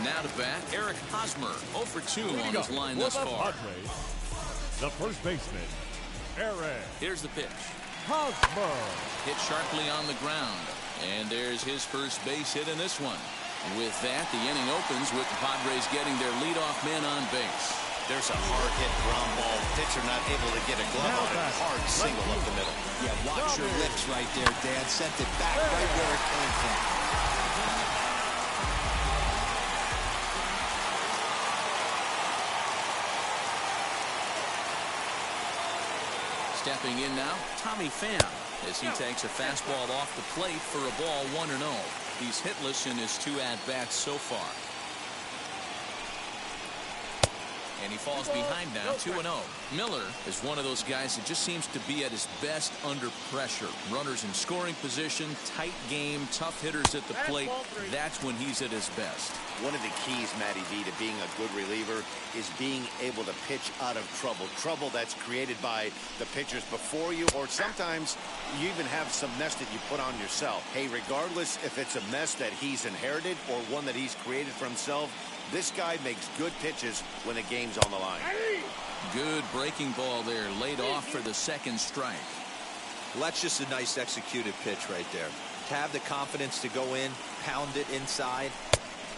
Now to bat, Eric Hosmer, 0 for 2 on his line thus far. The first baseman, Eric. Here's the pitch. Hosmer. Hit sharply on the ground. And there's his first base hit in this one. With that, the inning opens with the Padres getting their leadoff man on base. There's a hard hit ground ball. Pitcher not able to get a glove on it. Hard single up the middle. Yeah, watch your lips right there, Dan. Sent it back right where it came from. Stepping in now, Tommy Pham, as he takes a fastball off the plate for a ball 1-0. He's hitless in his 2 at-bats so far. And he falls behind now, 2-0. Miller is one of those guys that just seems to be at his best under pressure. Runners in scoring position, tight game, tough hitters at the plate. That's when he's at his best. One of the keys, Matty V, to being a good reliever is being able to pitch out of trouble. Trouble that's created by the pitchers before you, or sometimes you even have some mess that you put on yourself. Hey, regardless if it's a mess that he's inherited or one that he's created for himself, this guy makes good pitches when the game's on the line. Good breaking ball there, laid off for the second strike. Well, that's just a nice executed pitch right there. To have the confidence to go in, pound it inside.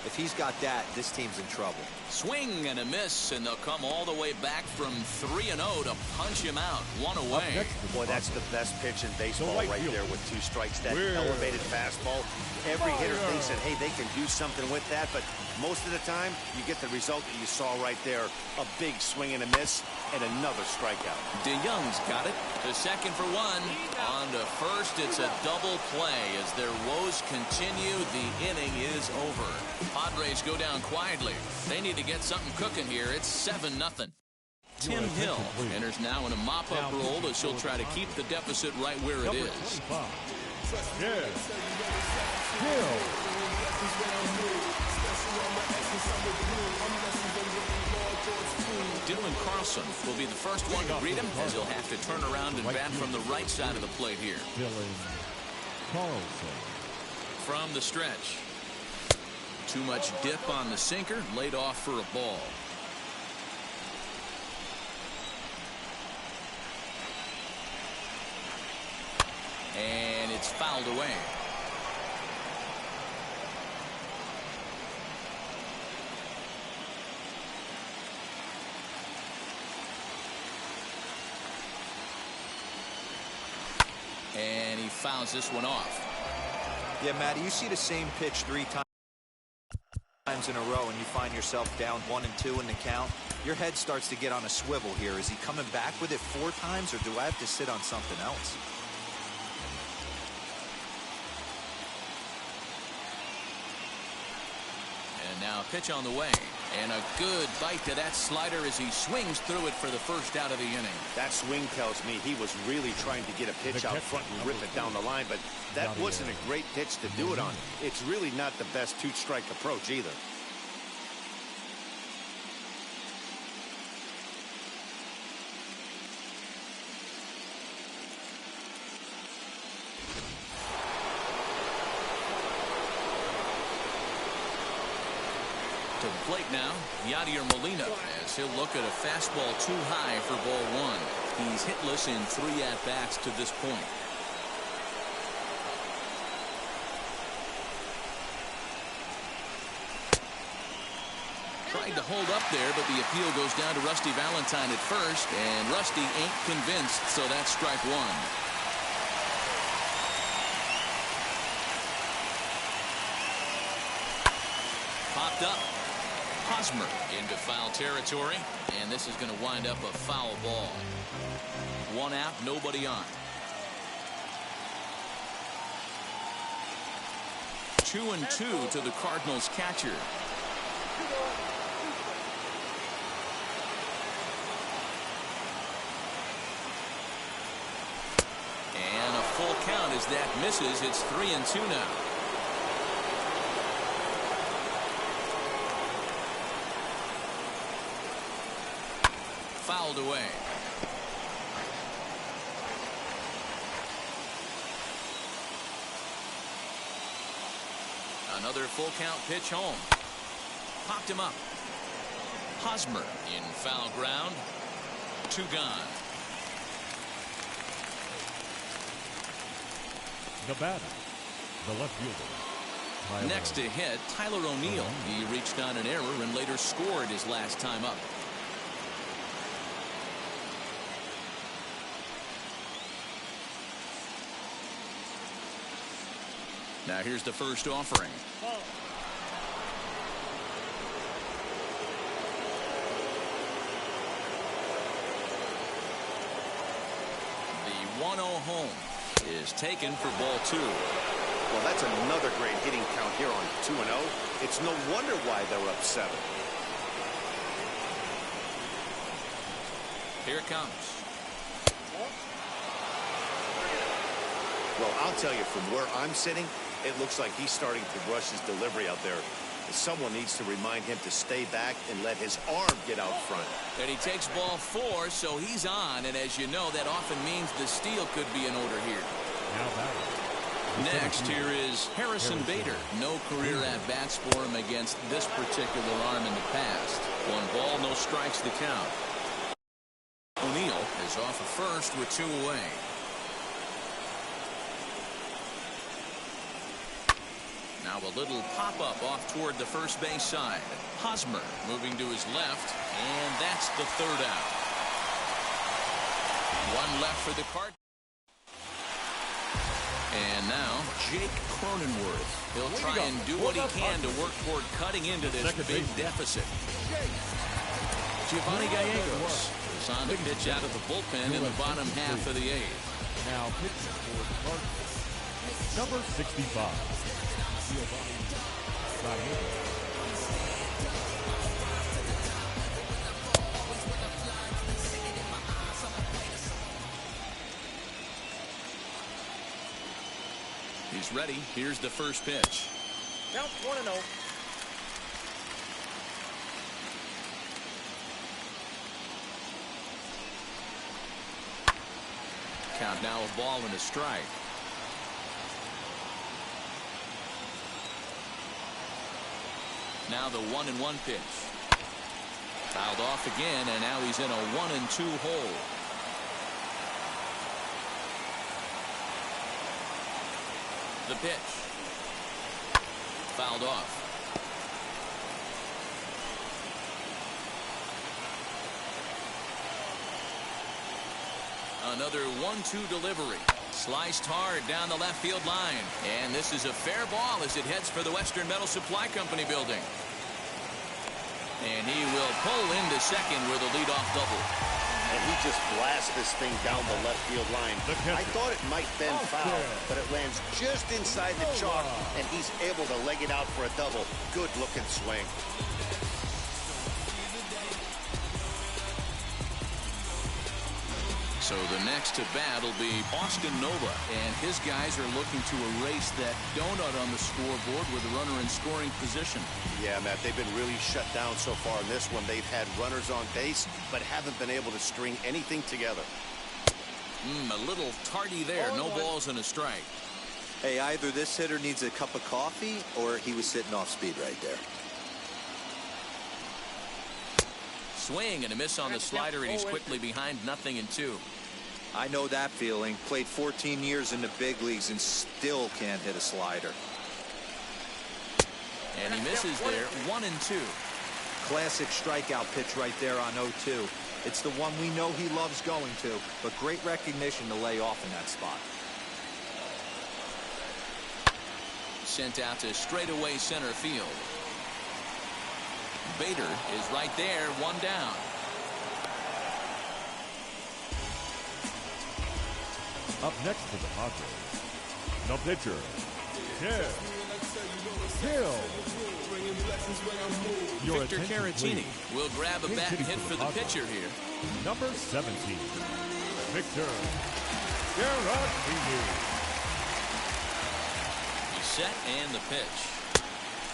If he's got that, this team's in trouble. Swing and a miss, and they'll come all the way back from 3-0 to punch him out. 1 away. Boy, that's the best pitch in baseball right there with 2 strikes. That elevated fastball. Every hitter thinks that, hey, they can do something with that, but most of the time, you get the result that you saw right there. A big swing and a miss, and another strikeout. DeYoung's got it to second for 1. On to first, it's a double play. As their woes continue, the inning is over. Padres go down quietly. They need to get something cooking here. It's 7-0. Tim Hill enters now in a mop-up role as he'll try to keep the deficit right where it is. Dylan Carlson will be the first one to greet him, as he'll have to turn around and bat from the right side of the plate here. Dylan Carlson. From the stretch. Too much dip on the sinker, laid off for a ball. And it's fouled away. And he fouls this one off. Yeah, Matty, you see the same pitch 3 times in a row and you find yourself down 1 and 2 in the count. Your head starts to get on a swivel here. Is he coming back with it 4 times, or do I have to sit on something else? And now a pitch on the way. And a good bite to that slider as he swings through it for the first out of the inning. That swing tells me he was really trying to get a pitch out front and rip it down the line, but that wasn't a great pitch to do it on. It's really not the best 2-strike approach either. To the plate now, Yadier Molina, as he'll look at a fastball too high for ball 1. He's hitless in 3 at-bats to this point. Tried to hold up there, but the appeal goes down to Rusty Valentine at first, and Rusty ain't convinced, so that's strike 1. Popped up. Hosmer into foul territory, and this is going to wind up a foul ball. 1 out, nobody on. 2-2 to the Cardinals catcher. And a full count as that misses. It's 3-2 now. fouled away. Another full count pitch home. Popped him up. Hosmer in foul ground. 2 gone. The batter, the left fielder. Next to hit, Tyler O'Neill. He reached on an error and later scored his last time up. Now here's the first offering. The 1-0 home is taken for ball 2. Well, that's another great hitting count here on 2-0. It's no wonder why they're up 7. Here it comes. Well, I'll tell you, from where I'm sitting, it looks like he's starting to rush his delivery out there. Someone needs to remind him to stay back and let his arm get out front. And he takes ball 4, so he's on. And as you know, that often means the steal could be in order here. Next, here is Harrison Bader. No career at-bats for him against this particular arm in the past. 1 ball, no strikes to count. O'Neill is off of first with 2 away. Now a little pop-up off toward the first base side. Hosmer moving to his left, and that's the 3rd out. 1 left for the Cardinals. And now Jake Cronenworth. He'll try and do what he can to work toward cutting into this big deficit. Giovanni Gallegos is on to pitch out of the bullpen in the bottom half of the 8th. Now pitching for the Cardinals, number 65. He's ready. Here's the first pitch. Count 1-0. Count now a ball and a strike. Now the 1-1 pitch. Fouled off again, and now he's in a 1-2 hole. The pitch. Fouled off. Another 1-2 delivery. Sliced hard down the left field line. And this is a fair ball as it heads for the Western Metal Supply Company building. And he will pull into second with a leadoff double. And he just blasts this thing down the left field line. I thought it might bend foul, but it lands just inside the chalk, and he's able to leg it out for a double. Good looking swing. So the next to bat will be Austin Nova, and his guys are looking to erase that donut on the scoreboard with a runner in scoring position. Yeah, Matt, they've been really shut down so far in this one. They've had runners on base, but haven't been able to string anything together. A little tardy there. No balls and a strike. Hey, either this hitter needs a cup of coffee or he was sitting off speed right there. Swing and a miss on the slider, and he's quickly behind 0-2. I know that feeling. Played 14 years in the big leagues and still can't hit a slider. And he misses there. 1-2. Classic strikeout pitch right there on 0-2. It's the one we know he loves going to, but great recognition to lay off in that spot. Sent out to straightaway center field. Bader is right there, 1 down. Up next to the Padres, the pitcher, Hill. Victor Caratini will grab a bat and hit for the pitcher here. Number 17, Victor Caratini. He's set and the pitch.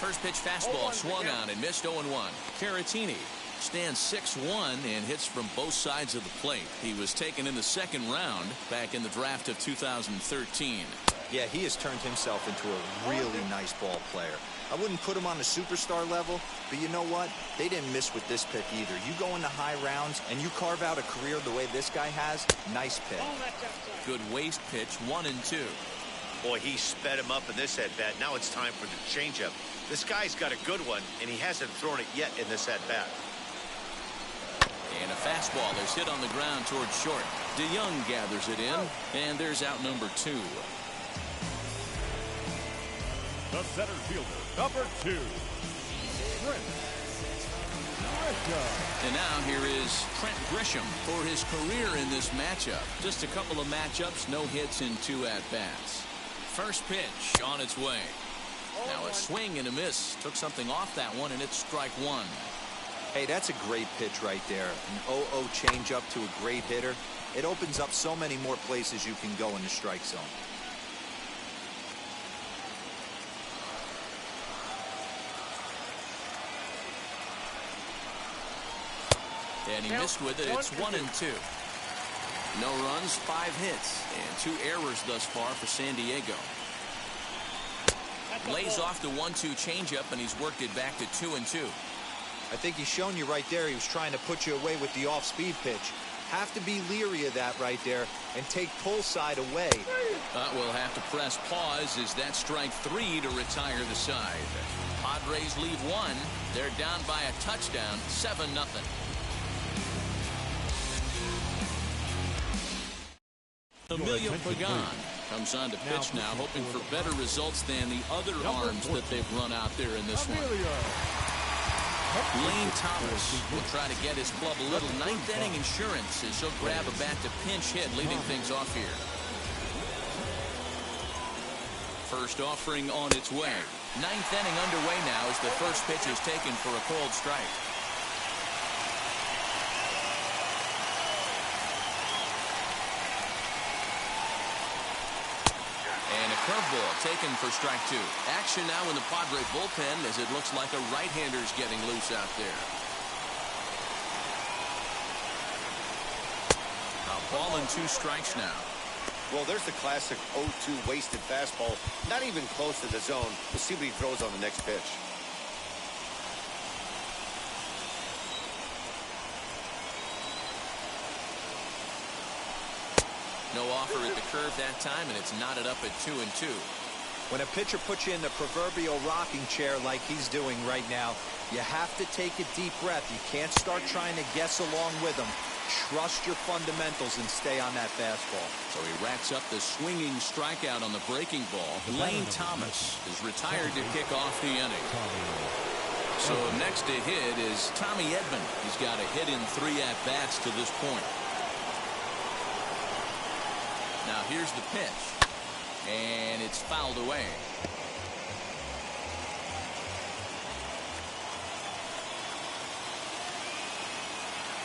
First pitch fastball swung on and missed. 0-1. Caratini stands 6'1" and hits from both sides of the plate. He was taken in the second round back in the draft of 2013. Yeah, he has turned himself into a really nice ball player. I wouldn't put him on the superstar level, but you know what? They didn't miss with this pick either. You go into high rounds and you carve out a career the way this guy has. Nice pick. Good waist pitch, 1-2. Boy, he sped him up in this at-bat. Now it's time for the changeup. This guy's got a good one, and he hasn't thrown it yet in this at-bat. And a fastball is hit on the ground towards short. DeYoung gathers it in, and there's out number 2. The center fielder, number 2, Trent Grisham. And now here is Trent Grisham for his career in this matchup. Just a couple of matchups, no hits in 2 at-bats. First pitch on its way. Now a swing and a miss. Took something off that one, and it's strike 1. Hey, that's a great pitch right there. An 0-0 changeup to a great hitter. It opens up so many more places you can go in the strike zone. And he missed with it. It's 1-2. No runs, 5 hits, and 2 errors thus far for San Diego. Lays off the 1-2 changeup, and he's worked it back to 2-2. I think he's shown you right there. He was trying to put you away with the off-speed pitch. Have to be leery of that right there and take pull side away. We'll have to press pause as that strike 3 to retire the side. Padres leave 1. They're down by a touchdown, 7-0. Emilio Pagan comes on to pitch now, hoping for better results than the other arms that they've run out there in this one. Lane Thomas will try to get his club a little ninth inning insurance as he'll grab a bat to pinch hit, leading things off here. First offering on its way. Ninth inning underway now as the first pitch is taken for a cold strike. Curveball taken for strike 2. Action now in the Padre bullpen as it looks like a right-hander's getting loose out there. A ball and 2 strikes now. Well, there's the classic 0-2 wasted fastball. Not even close to the zone. We'll see what he throws on the next pitch. No offer at the curve that time, and it's knotted up at 2-2. When a pitcher puts you in the proverbial rocking chair like he's doing right now, you have to take a deep breath. You can't start trying to guess along with him. Trust your fundamentals and stay on that fastball. So he racks up the swinging strikeout on the breaking ball. Lane Thomas is retired to kick off the inning. So next to hit is Tommy Edman. He's got a hit in 3 at-bats to this point. Now here's the pitch, and it's fouled away.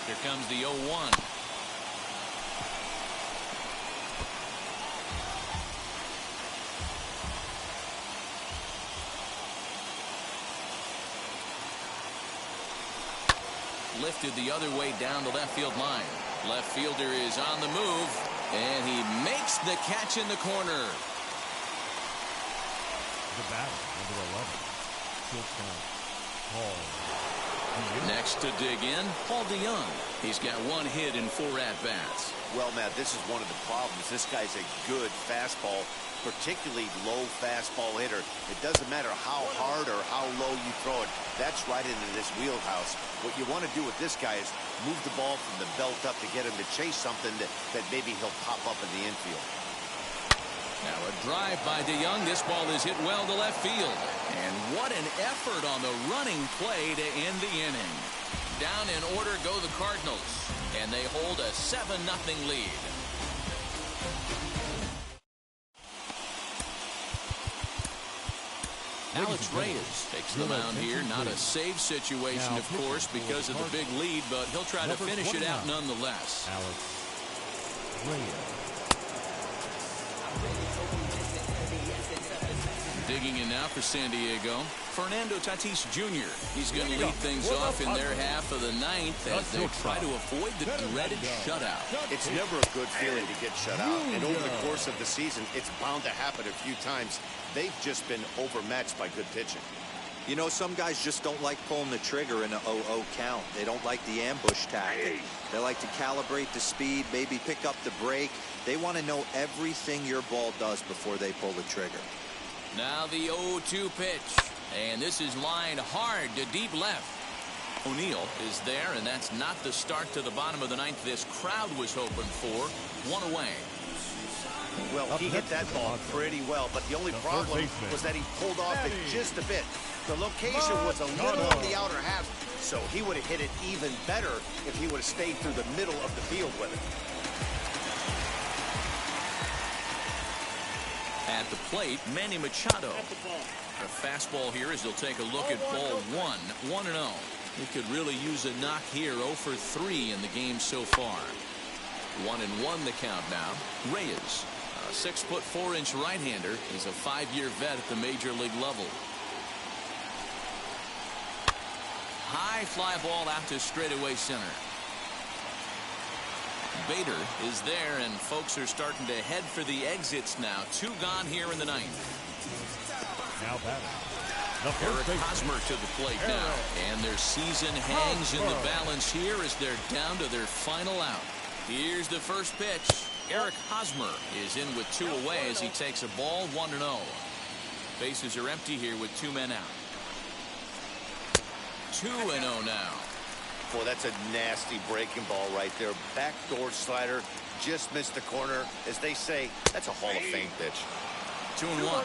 Here comes the 0-1. Lifted the other way down the left field line. Left fielder is on the move. And he makes the catch in the corner. The batter, number 11, shortstop, Paul DeYoung. Next to dig in, Paul DeYoung. He's got 1 hit in 4 at-bats. Well, Matt, this is one of the problems. This guy's a good fastball, particularly low fastball hitter. It doesn't matter how hard or how low you throw it. That's right into this wheelhouse. What you want to do with this guy is move the ball from the belt up to get him to chase something that maybe he'll pop up in the infield. Now a drive by DeYoung. This ball is hit well to left field. And what an effort on the running play to end the inning. Down in order go the Cardinals. And they hold a 7-0 lead. Alex Reyes takes the mound here. Not a save situation, of course, because of the big lead, but he'll try to finish it out nonetheless. Alex Reyes. Digging in now for San Diego, Fernando Tatis Jr. He's going to lead things off in their half of the ninth as they try to avoid the dreaded shutout. It's never a good feeling to get shut out. And over the course of the season, it's bound to happen a few times. They've just been overmatched by good pitching. You know, some guys just don't like pulling the trigger in an 0-0 count. They don't like the ambush tactic. They like to calibrate the speed, maybe pick up the break. They want to know everything your ball does before they pull the trigger. Now the 0-2 pitch. And this is lined hard to deep left. O'Neill is there, and that's not the start to the bottom of the ninth this crowd was hoping for. One away. Well, he hit that ball pretty well, but the only problem was that he pulled off it just a bit. The location was a little on the outer half, so he would have hit it even better if he would have stayed through the middle of the field with it. At the plate, Manny Machado. A fastball here as they'll take a look at ball 1-0. He could really use a knock here. 0 for 3 in the game so far. 1-1 the count now. Reyes, a 6'4" right-hander. He's a 5-year vet at the major league level. High fly ball out to straightaway center. Bader is there, and folks are starting to head for the exits now. 2 gone here in the ninth. Now batting. Eric Hosmer to the plate now, and their season hangs in the balance here as they're down to their final out. Here's the first pitch. Eric Hosmer is in with 2 away as he takes a ball 1-0. Bases are empty here with 2 men out. 2-0 now. Boy, that's a nasty breaking ball right there. Backdoor slider, just missed the corner. As they say, that's a Hall of Fame pitch. 2-1.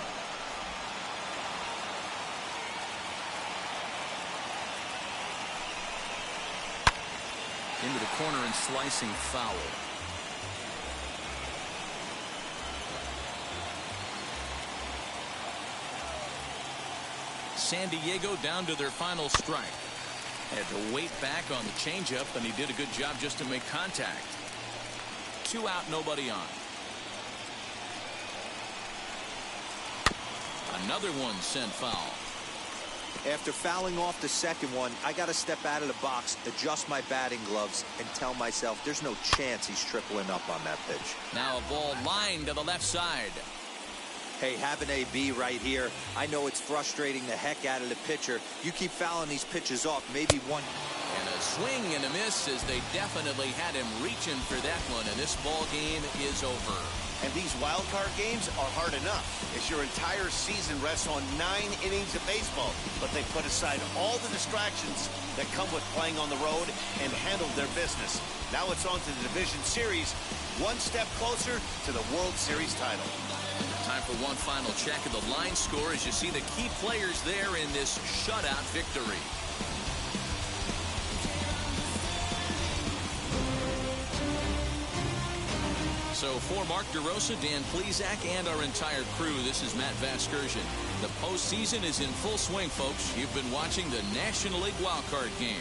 Into the corner and slicing foul. San Diego down to their final strike. Had to wait back on the changeup, and he did a good job just to make contact. 2 out, nobody on. Another one sent foul. After fouling off the second one, I got to step out of the box, adjust my batting gloves, and tell myself there's no chance he's tripling up on that pitch. Now a ball lined to the left side. Hey, have an AB right here. I know it's frustrating the heck out of the pitcher. You keep fouling these pitches off, maybe one. And a swing and a miss as they definitely had him reaching for that one, and this ball game is over. And these wild card games are hard enough as your entire season rests on 9 innings of baseball. But they put aside all the distractions that come with playing on the road and handled their business. Now it's on to the division series, one step closer to the World Series title. Time for one final check of the line score as you see the key players there in this shutout victory. So for Mark DeRosa, Dan Plesac, and our entire crew, this is Matt Vasgersian. The postseason is in full swing, folks. You've been watching the National League wildcard game.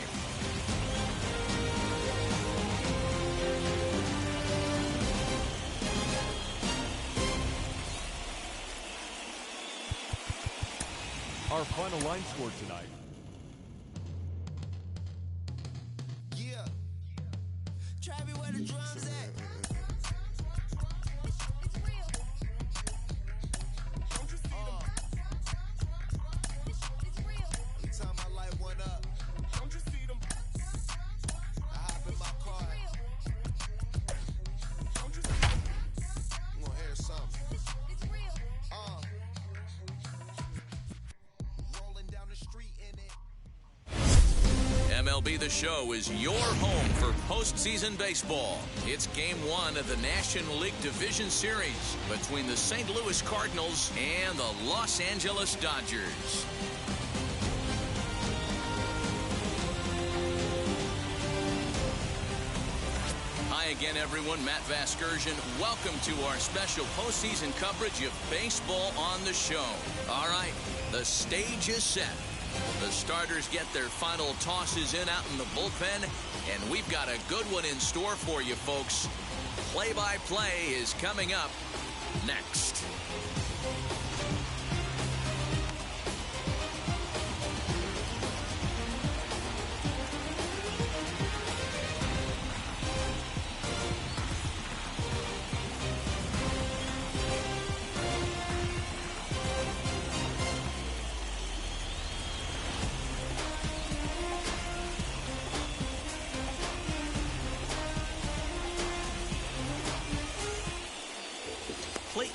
Our final line score tonight. Yeah. Travis, where the drums at? MLB The Show is your home for postseason baseball. It's Game 1 of the National League Division Series between the St. Louis Cardinals and the Los Angeles Dodgers. Hi again, everyone. Matt Vasgersian. Welcome to our special postseason coverage of baseball on the show. All right, the stage is set. The starters get their final tosses in out in the bullpen, and we've got a good one in store for you, folks. Play-by-play is coming up next.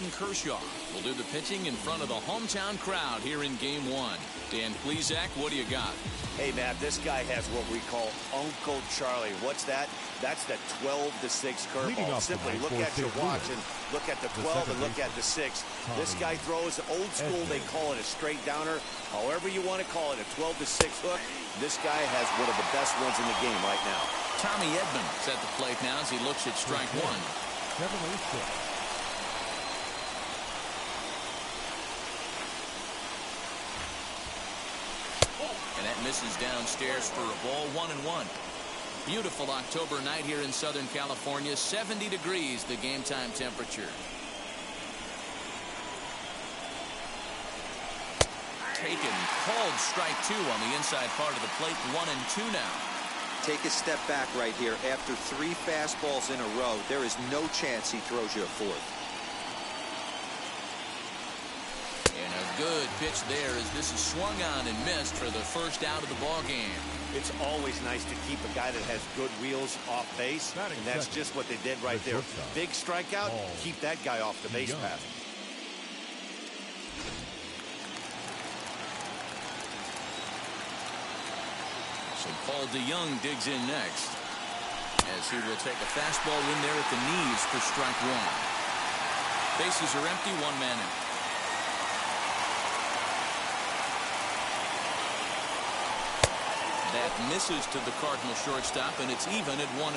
Clayton Kershaw will do the pitching in front of the hometown crowd here in Game 1. Dan Plesac, what do you got? Hey, Matt, this guy has what we call Uncle Charlie. What's that? That's the 12-6 curveball. Simply look at your watch and look at the 12 and look at the 6. This guy throws old school. They call it a straight downer. However you want to call it, a 12-6 hook. This guy has one of the best ones in the game right now. Tommy Edman is at the plate now as he looks at strike one. 7-6. And that misses downstairs for a ball, 1-1. Beautiful October night here in Southern California. 70 degrees, the game time temperature. Taken, called strike two on the inside part of the plate. 1-2 now. Take a step back right here. After 3 fastballs in a row, there is no chance he throws you a fourth. And a good pitch there as this is swung on and missed for the first out of the ball game. It's always nice to keep a guy that has good wheels off base, and that's just what they did right there. Big strikeout, keep that guy off the base path. So Paul DeYoung digs in next as he will take a fastball in there at the knees for strike one. Bases are empty, 1 man out. That misses to the Cardinal shortstop, and it's even at 1-1.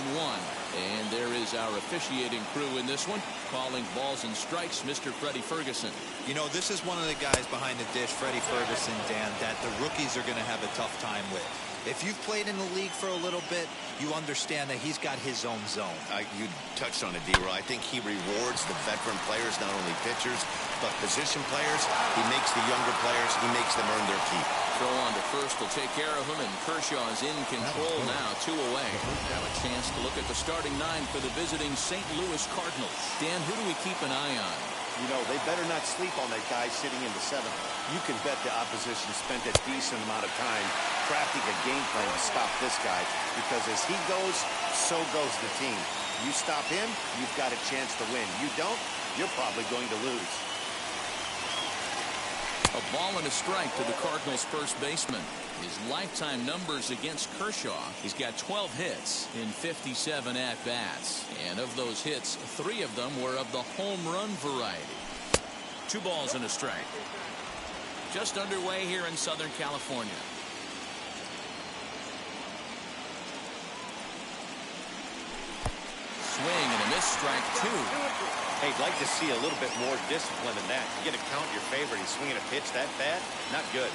And there is our officiating crew in this one, calling balls and strikes, Mr. Freddie Ferguson. You know, this is one of the guys behind the dish, Freddie Ferguson, Dan, that the rookies are going to have a tough time with. If you've played in the league for a little bit, you understand that he's got his own zone. You touched on it, D-Roy. I think he rewards the veteran players, not only pitchers, but position players. He makes the younger players, he makes them earn their keep. Throw on to first will take care of him, and Kershaw is in control now, 2 away. Now a chance to look at the starting 9 for the visiting St. Louis Cardinals. Dan, who do we keep an eye on? You know, they better not sleep on that guy sitting in the 7th. You can bet the opposition spent a decent amount of time crafting a game plan to stop this guy, because as he goes, so goes the team. You stop him, you've got a chance to win. You don't, you're probably going to lose. A ball and a strike to the Cardinals' first baseman. His lifetime numbers against Kershaw, he's got 12 hits in 57 at-bats. And of those hits, 3 of them were of the home run variety. 2 balls and a strike. Just underway here in Southern California. Swing and a miss, strike 2. Hey, I'd like to see a little bit more discipline than that. You got to count your favorite. He's swinging a pitch that bad? Not good.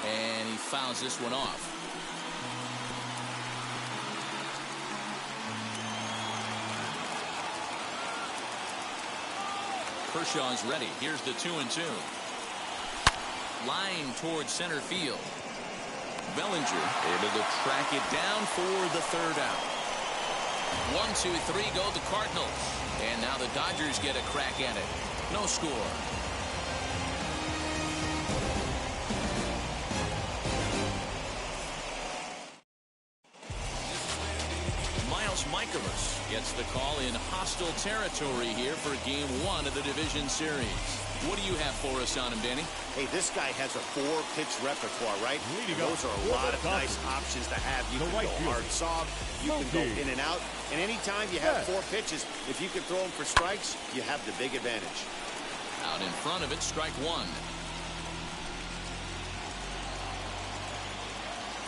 And he fouls this one off. Kershaw's ready. Here's the 2-2. Line towards center field. Bellinger able to track it down for the 3rd out. 1, 2, 3 go the Cardinals. And now the Dodgers get a crack at it. No score. Michaelis gets the call in hostile territory here for Game 1 of the Division Series. What do you have for us on him, Danny? Hey, this guy has a 4-pitch repertoire, right? Those are a lot of nice options to have. You can go hard soft, you can go in and out, and anytime you have 4 pitches, if you can throw them for strikes, you have the big advantage. Out in front of it, strike 1.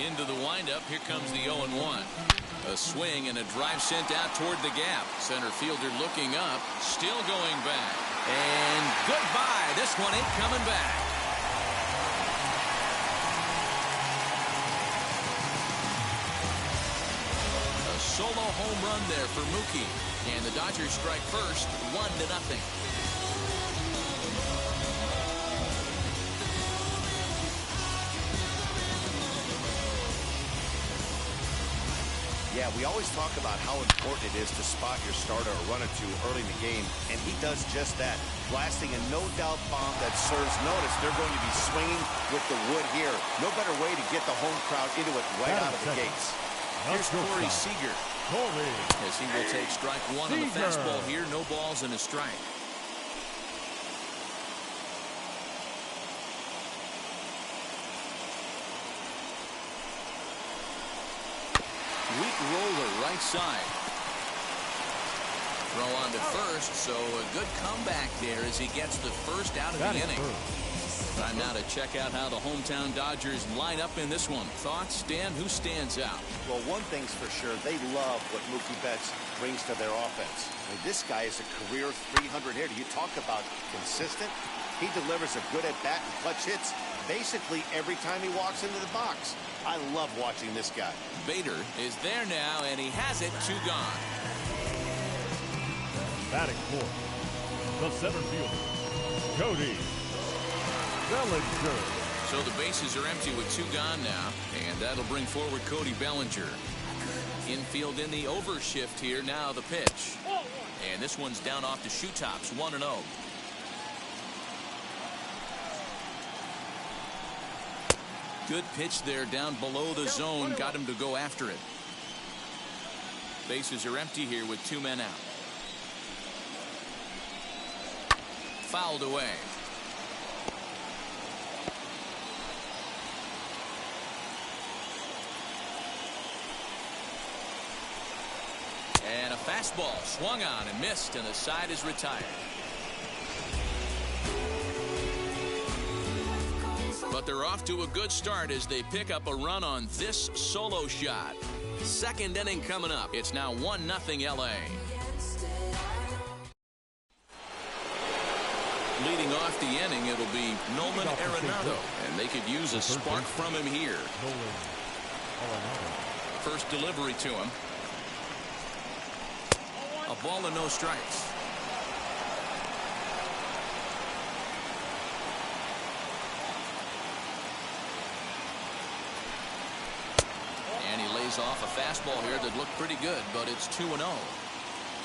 Into the windup, here comes the 0-1. A swing and a drive sent out toward the gap. Center fielder looking up, still going back. And goodbye. This one ain't coming back. A solo home run there for Mookie. And the Dodgers strike first, 1-0. Yeah, we always talk about how important it is to spot your starter or run or two early in the game, and he does just that, blasting a no-doubt bomb that serves notice. They're going to be swinging with the wood here. No better way to get the home crowd into it right out of the gates. Here's Corey Seager. As he will take strike one on the fastball here. No balls and a strike. Weak roller right side. Throw on to first, so a good comeback there as he gets the first out of the inning. Time now to check out how the hometown Dodgers line up in this one. Thoughts, Dan? Who stands out? Well, one thing's for sure, they love what Mookie Betts brings to their offense. I mean, this guy is a career 300 hitter. You talk about consistent. He delivers a good at-bat and clutch hits basically every time he walks into the box. I love watching this guy. Bader is there now, and he has it. 2 gone. Batting fourth, the center fielder, Cody Bellinger. So the bases are empty with 2 gone now, and that'll bring forward Cody Bellinger. Infield in the overshift here. Now the pitch, and this one's down off the shoe tops. 1-0. Good pitch there down below the zone. Got him to go after it. Bases are empty here with 2 men out. Fouled away. And a fastball swung on and missed, and the side is retired. But they're off to a good start as they pick up a run on this solo shot. Second inning coming up. It's now 1-0 LA. Leading off the inning, it'll be Nolan Arenado, and they could use a spark from him here. First delivery to him. A ball and no strikes. And he lays off a fastball here that looked pretty good, but it's 2-0.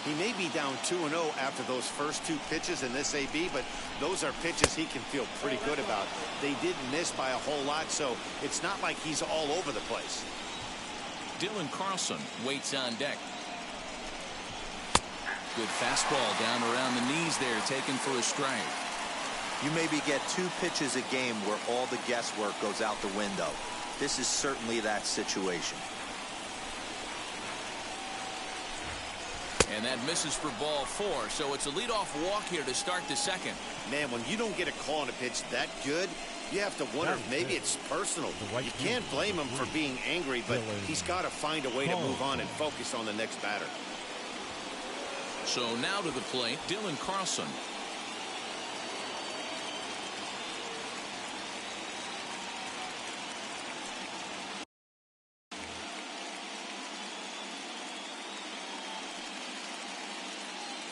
He may be down 2-0 after those first 2 pitches in this AB, but those are pitches he can feel pretty good about. They didn't miss by a whole lot, so it's not like he's all over the place. Dylan Carlson waits on deck. Good fastball down around the knees there, taken for a strike. You maybe get 2 pitches a game where all the guesswork goes out the window. This is certainly that situation. And that misses for ball 4, so it's a leadoff walk here to start the second. Man, when you don't get a call on a pitch that good, you have to wonder if maybe it's personal. You can't blame him for being angry, but he's got to find a way to move on and focus on the next batter. So now to the plate, Dylan Carlson.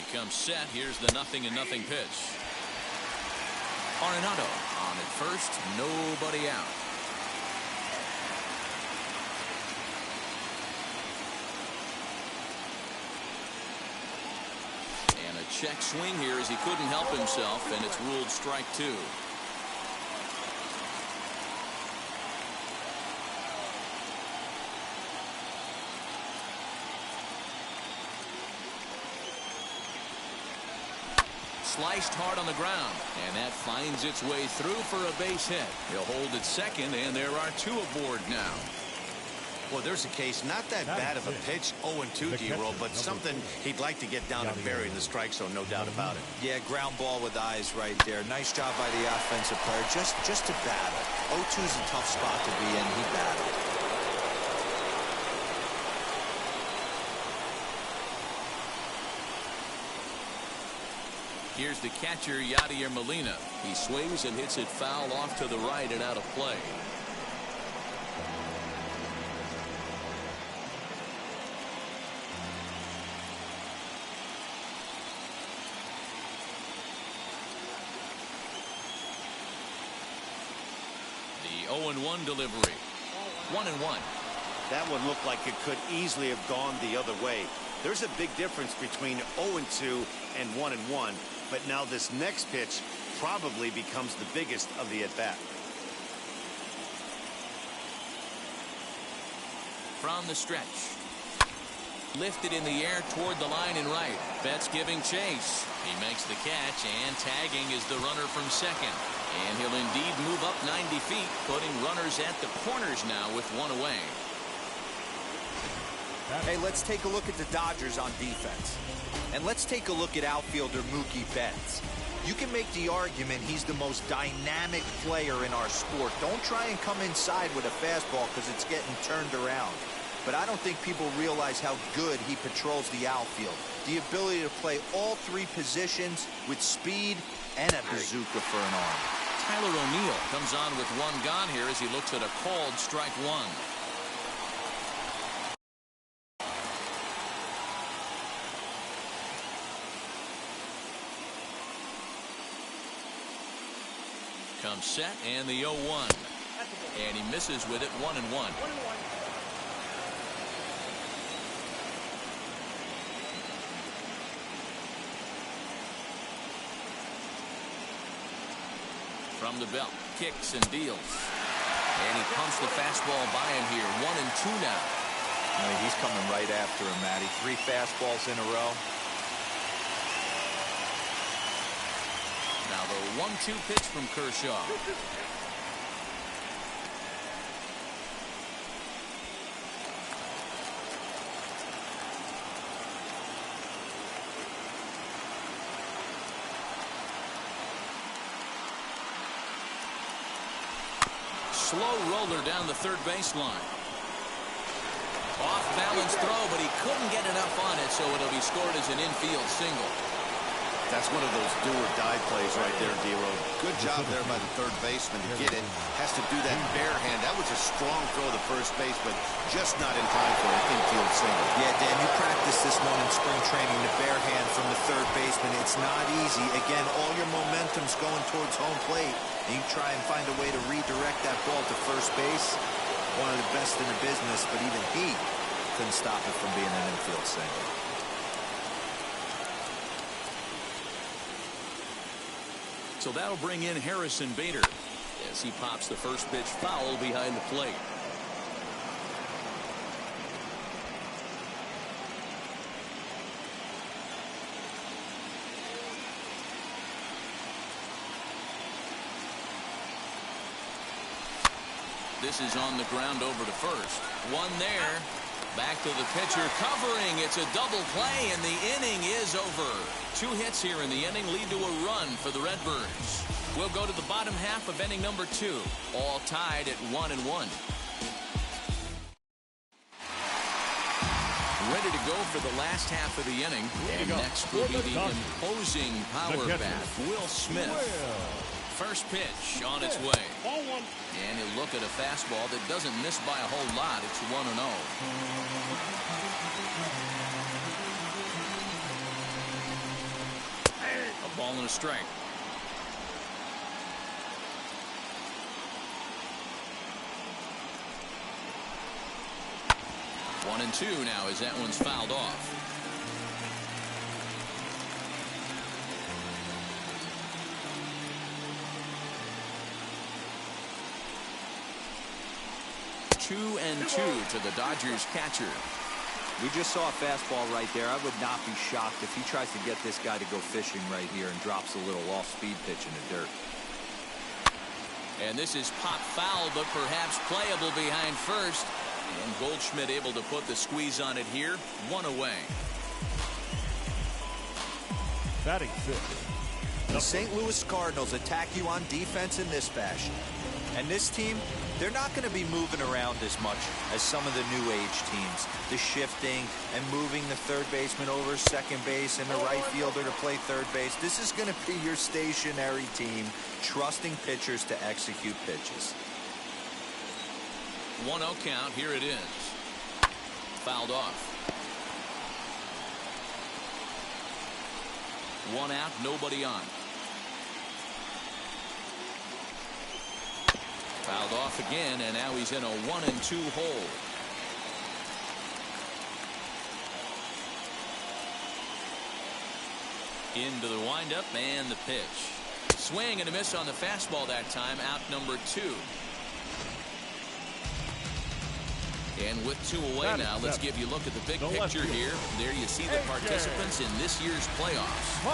He comes set. Here's the 0-0 pitch. Arenado on at first. Nobody out. Check swing here as he couldn't help himself, and it's ruled strike 2. Sliced hard on the ground, and that finds its way through for a base hit. He'll hold at second, and there are 2 aboard now. Well, there's a case, not that bad of a pitch, 0-2 D-roll, but something he'd like to get down and bury in the strike zone, no doubt about it. Yeah, ground ball with eyes right there. Nice job by the offensive player, just to battle. 0-2's a tough spot to be in. He battled. Here's the catcher, Yadier Molina. He swings and hits it foul off to the right and out of play. The 0-1 delivery. 1-1. That one looked like it could easily have gone the other way. There's a big difference between 0-2 and 1-1, but now this next pitch probably becomes the biggest of the at-bat. From the stretch. Lifted in the air toward the line and right. Betts giving chase. He makes the catch, and tagging is the runner from second. And he'll indeed move up 90 feet, putting runners at the corners now with one away. Hey, let's take a look at the Dodgers on defense. And let's take a look at outfielder Mookie Betts. You can make the argument he's the most dynamic player in our sport. Don't try and come inside with a fastball because it's getting turned around. But I don't think people realize how good he patrols the outfield. The ability to play all three positions with speed and a bazooka for an arm. Tyler O'Neill comes on with one gone here as he looks at a called strike one. Comes set and the 0-1. And he misses with it 1-1. From the belt, kicks and deals. And he pumps the fastball by him here. 1-2 now. He's coming right after him, Matty. 3 fastballs in a row. Now the 1-2 pitch from Kershaw. Slow roller down the third baseline. Off balance throw, but he couldn't get enough on it, so it'll be scored as an infield single. That's one of those do-or-die plays right there, D-Road. Good job there by the third baseman to get it. Has to do that bare hand. That was a strong throw to first base, but just not in time for an infield single. Yeah, Dan, you practiced this one in spring training, the bare hand from the third baseman. It's not easy. Again, all your momentum's going towards home plate, and you try and find a way to redirect that ball to first base. One of the best in the business, but even he couldn't stop it from being an infield single. So that'll bring in Harrison Bader as he pops the first pitch foul behind the plate. This is on the ground over to first. One there. Back to the pitcher covering. It's a double play, and the inning is over. 2 hits here in the inning lead to a run for the Redbirds. We'll go to the bottom half of inning number 2. All tied at 1-1. Ready to go for the last half of the inning. And next will be the imposing power bat, Will Smith. First pitch on its way. And he'll look at a fastball that doesn't miss by a whole lot. It's 1-0. A ball and a strike. One and 2 now as that one's fouled off. Two and 2 to the Dodgers catcher. We just saw a fastball right there. I would not be shocked if he tries to get this guy to go fishing right here and drops a little off-speed pitch in the dirt. And this is pop foul, but perhaps playable behind first. And Goldschmidt able to put the squeeze on it here. 1 away. Batting fifth. The St. Louis Cardinals attack you on defense in this fashion. And this team, they're not going to be moving around as much as some of the new age teams. The shifting and moving the third baseman over second base and the right fielder to play third base. This is going to be your stationary team, trusting pitchers to execute pitches. 1-0 count. Here it is. Fouled off. 1 out, nobody on. Fouled off again, and now he's in a 1-2 hole. Into the windup and the pitch. Swing and a miss on the fastball that time. Out number 2. And with 2 away now, let's give you a look at the big picture here. There you see the participants in this year's playoffs.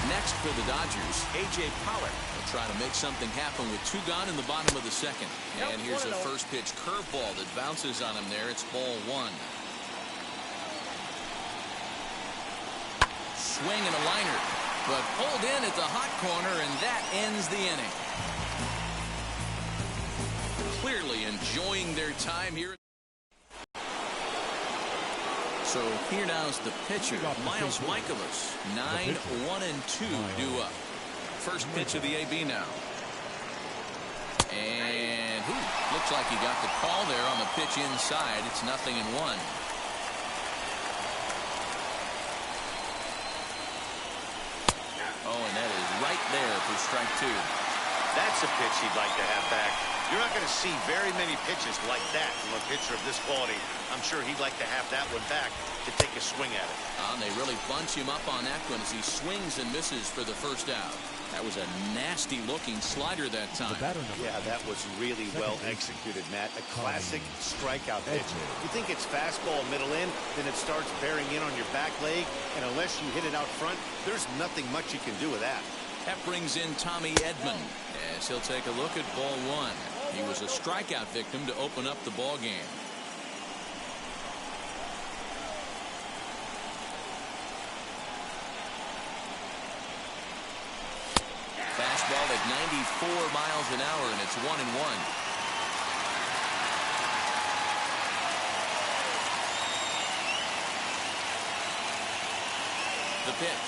Next for the Dodgers, A.J. Pollard will try to make something happen with 2 gone in the bottom of the 2nd. And here's a first pitch curveball that bounces on him there. It's ball 1. Swing and a liner, but pulled in at the hot corner, and that ends the inning. Clearly enjoying their time here. So here now is the pitcher, Miles Michaelis. 9, 1 and 2 due up. First pitch of the AB now. And looks like he got the call there on the pitch inside. It's 0-1. Oh, and that is right there for strike 2. That's a pitch he'd like to have back. You're not going to see very many pitches like that from a pitcher of this quality. I'm sure he'd like to have that one back to take a swing at it. And they really bunch him up on that one as he swings and misses for the first out. That was a nasty-looking slider that time. Yeah, that was really well executed, Matt. A classic strikeout pitch. You think it's fastball middle in, then it starts bearing in on your back leg, and unless you hit it out front, there's nothing much you can do with that. That brings in Tommy Edman as he'll take a look at ball 1. He was a strikeout victim to open up the ball game. Fastball at 94 miles an hour, and it's 1-1. The pitch.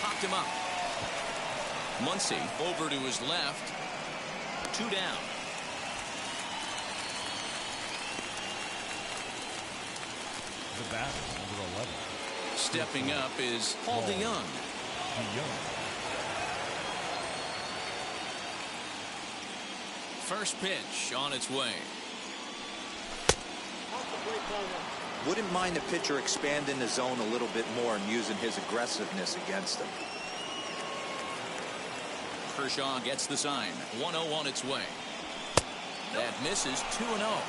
Popped him up. Muncy over to his left. 2 down. The batter, number 11. Stepping up is Paul DeYoung. First pitch on its way. Wouldn't mind the pitcher expanding the zone a little bit more and using his aggressiveness against him. Kershaw gets the sign. 1-0 on its way. That misses. 2-0.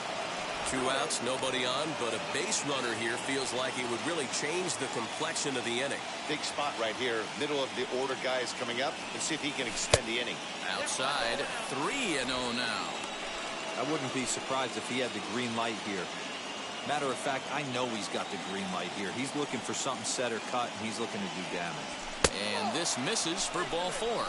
2 outs, nobody on, but a base runner here feels like it would really change the complexion of the inning. Big spot right here. Middle of the order guy is coming up. Let's see if he can extend the inning. Outside, 3-0 now. I wouldn't be surprised if he had the green light here. Matter of fact, I know he's got the green light here. He's looking for something set or cut, and he's looking to do damage. And this misses for ball 4.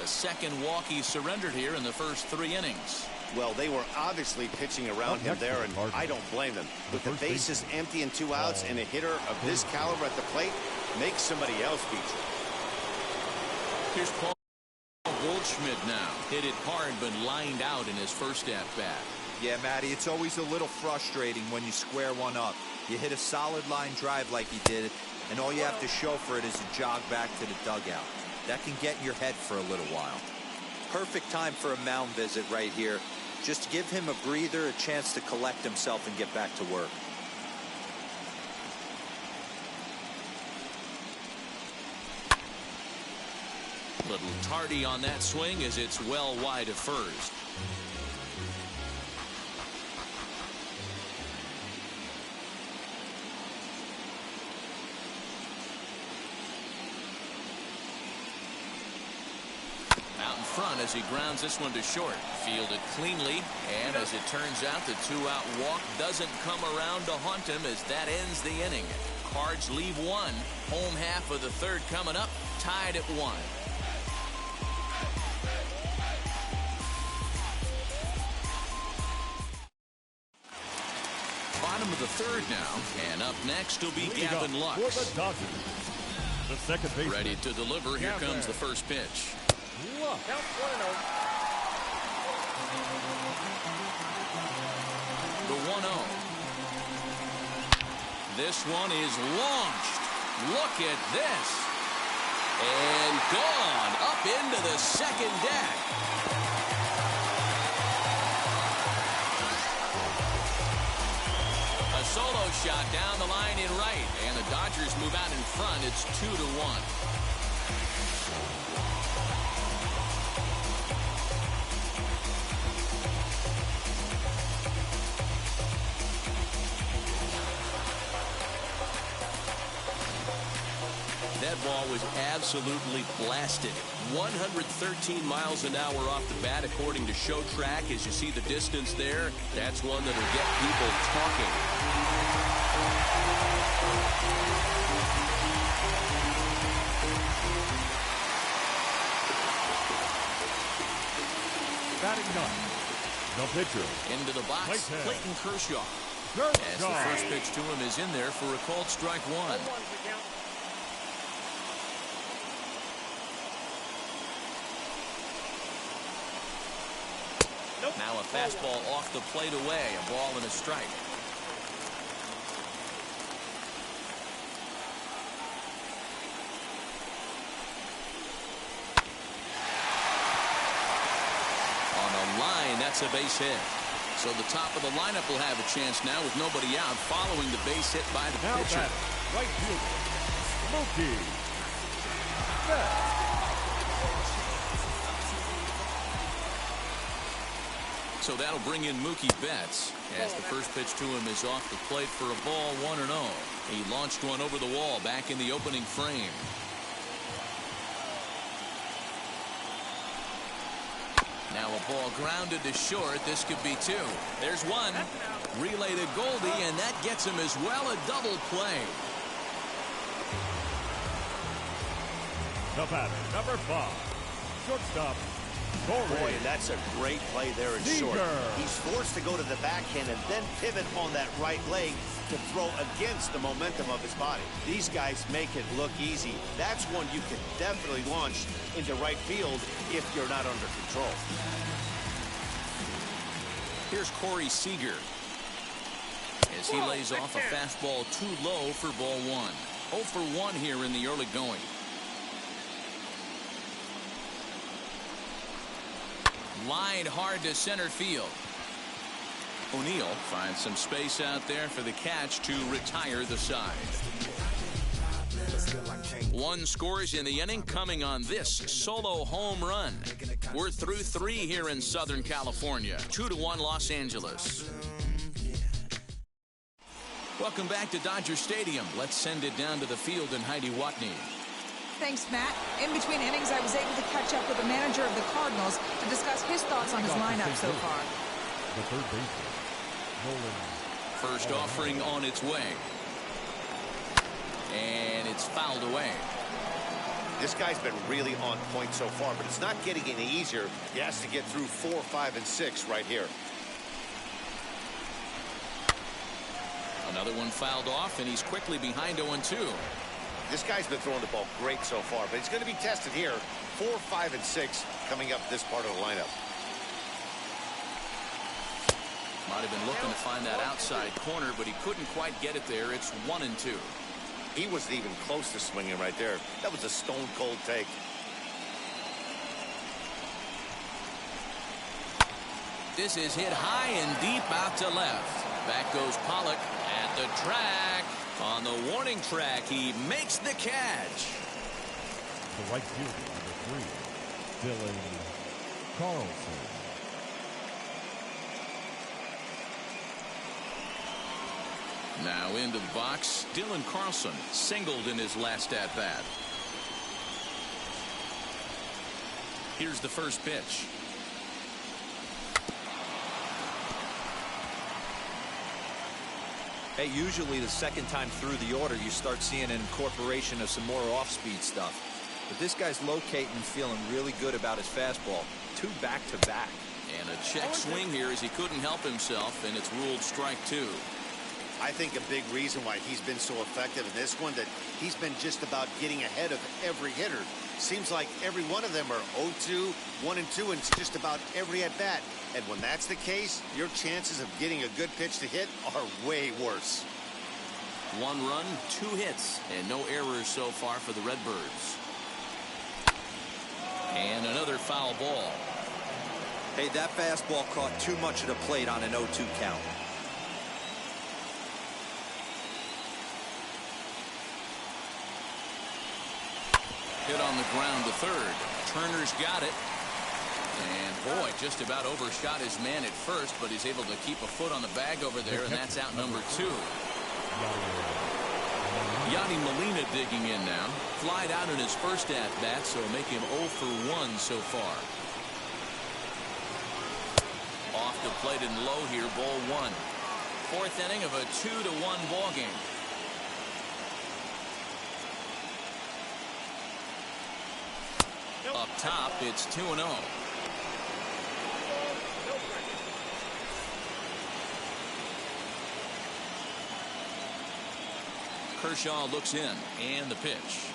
The second walk he surrendered here in the first 3 innings. Well, they were obviously pitching around him there, and I don't blame them. With the bases empty and 2 outs and a hitter of this caliber at the plate, make somebody else beat you. Here's Paul Goldschmidt now. Hit it hard, but lined out in his first at-bat. Yeah, Matty, it's always a little frustrating when you square one up. You hit a solid line drive like he did, and all you have to show for it is to jog back to the dugout. That can get in your head for a little while. Perfect time for a mound visit right here. Just give him a breather, a chance to collect himself and get back to work. Little tardy on that swing as it's well wide of first. Out in front as he grounds this one to short. Fielded cleanly, and as it turns out, the 2-out walk doesn't come around to haunt him as that ends the inning. Cards leave 1. Home half of the 3rd coming up, tied at 1. Bottom of the 3rd now, and up next will be Gavin Lux. For the Dodgers, the second baseman. Ready to deliver. Here comes the first pitch. Lux. The 1-0. This one is launched. Look at this. And gone up into the second deck. A solo shot down the line in right, and the Dodgers move out in front. It's 2-1. That ball was absolutely blasted. 113 miles an hour off the bat, according to Show Track. As you see the distance there, that's one that'll get people talking. Batting ninth, the pitcher. Into the box, Right hand. Clayton Kershaw. As the first pitch to him is in there for a called strike one. Now a fastball off the plate away. A ball and a strike. On the line, that's a base hit. So the top of the lineup will have a chance now with nobody out following the base hit by the Now pitcher. right fielder, Mookie Betts. So that'll bring in Mookie Betts as the first pitch to him is off the plate for a ball, 1-0. He launched one over the wall back in the opening frame. Now a ball grounded to short. This could be two. There's one. Relay to Goldie, and that gets him as well. A double play. The batter, number 5, shortstop, Boy, that's a great play there in short. He's forced to go to the backhand and then pivot on that right leg to throw against the momentum of his body. These guys make it look easy. That's one you can definitely launch into right field if you're not under control. Here's Corey Seager as he lays off a fastball too low for ball 1. 0 for 1 here in the early going. Line hard to center field. O'Neill finds some space out there for the catch to retire the side. 1 scores in the inning coming on this solo home run. We're through 3 here in Southern California. 2-1 Los Angeles. Welcome back to Dodger Stadium. Let's send it down to the field in Heidi Watney. Thanks, Matt. In between innings, I was able to catch up with the manager of the Cardinals to discuss his thoughts on his lineup so far. The third baseman, Nolan. First offering on its way. And it's fouled away. This guy's been really on point so far, but it's not getting any easier. He has to get through 4, 5, and 6 right here. Another one fouled off, and he's quickly behind 0-2. This guy's been throwing the ball great so far, but he's going to be tested here. 4, 5, and 6 coming up this part of the lineup. Might have been looking to find that outside corner, but he couldn't quite get it there. It's 1-2. He wasn't even close to swinging right there. That was a stone-cold take. This is hit high and deep out to left. Back goes Pollock at the track. On the warning track, he makes the catch. The right fielder, number 3, Dylan Carlson. Now into the box, Dylan Carlson singled in his last at-bat. Here's the first pitch. Hey, usually the second time through the order, you start seeing an incorporation of some more off-speed stuff. But this guy's locating and feeling really good about his fastball. 2 back-to-back. And a check swing here as he couldn't help himself, and it's ruled strike 2. I think a big reason why he's been so effective in this one, that he's been just about getting ahead of every hitter. Seems like every one of them are 0-2, 1-2, and just about every at-bat. And when that's the case, your chances of getting a good pitch to hit are way worse. 1 run, 2 hits, and no errors so far for the Redbirds. And another foul ball. Hey, that fastball caught too much of the plate on an 0-2 count. Hit on the ground to third. Turner's got it. And boy, just about overshot his man at first, but he's able to keep a foot on the bag over there, and that's out number 2. Yadi Molina digging in now. Flied out in his first at-bat, so make him 0 for 1 so far. Off the plate and low here, ball 1. Fourth inning of a 2-1 ball game. Up top, it's 2-0. Kershaw looks in, and the pitch.